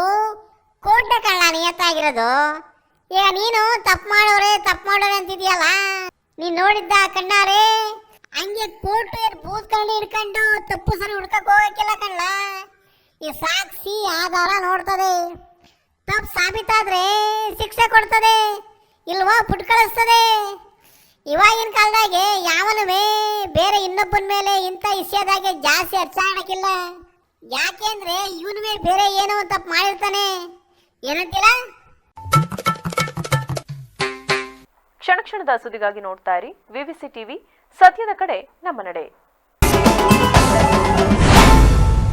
ಕೋರ್ಟ್ ಕಳ್ಳ ನಿಯತ್ತಾಗಿರೋದು. ಈಗ ನೀನು ತಪ್ಪು ಮಾಡೋರೆ ಅಂತಿದ್ಯಲ್ಲ, ನೀನು ನೋಡಿದ್ದ ಕಣ್ಣಾರೆ? ಹಂಗೆ ಕೋರ್ಟ್ ಬೂತ್ಕೊಂಡು ಹಿಡ್ಕೊಂಡು ತಪ್ಪು ಸರಿ ಹುಡ್ಕಕ್ ಹೋಗಕ್ಕಿಲ್ಲ ಕಣ್ಣ. ಈ ಸಾಕ್ಷಿ ಆಧಾರ ನೋಡ್ತದೆ. ತಪ್ಪು ಸಾಬೀತಾದ್ರೆ ಶಿಕ್ಷೆ ಕೊಡ್ತದೆ, ಇಲ್ವಾ ಪುಟ್ ಕಳಿಸ್ತದೆ. ಇವಾಗಿನ ಕಾಲದಾಗೆ ಯಾವನುವೇ ಬೇರೆ ಇನ್ನೊಬ್ಬನ ಮೇಲೆ ಇಂಥ ವಿಷಯದಾಗೆ ಜಾಸ್ತಿ ಹಚ್ಚಾಡಕ್ಕಿಲ್ಲ. ಯಾಕೆಂದ್ರೆ ಇವನುವೇ ಬೇರೆ ಏನೋ ತಪ್ಪು ಮಾಡಿರ್ತಾನೆ. ಏನಂತೀರ? ಕ್ಷಣ ಕ್ಷಣದ ಸುದ್ದಿಗಾಗಿ ನೋಡ್ತಾ ಇರಿ ವಿವಿಸಿ ಟಿವಿ, ಸತ್ಯದ ಕಡೆ ನಮ್ಮ ನಡೆ.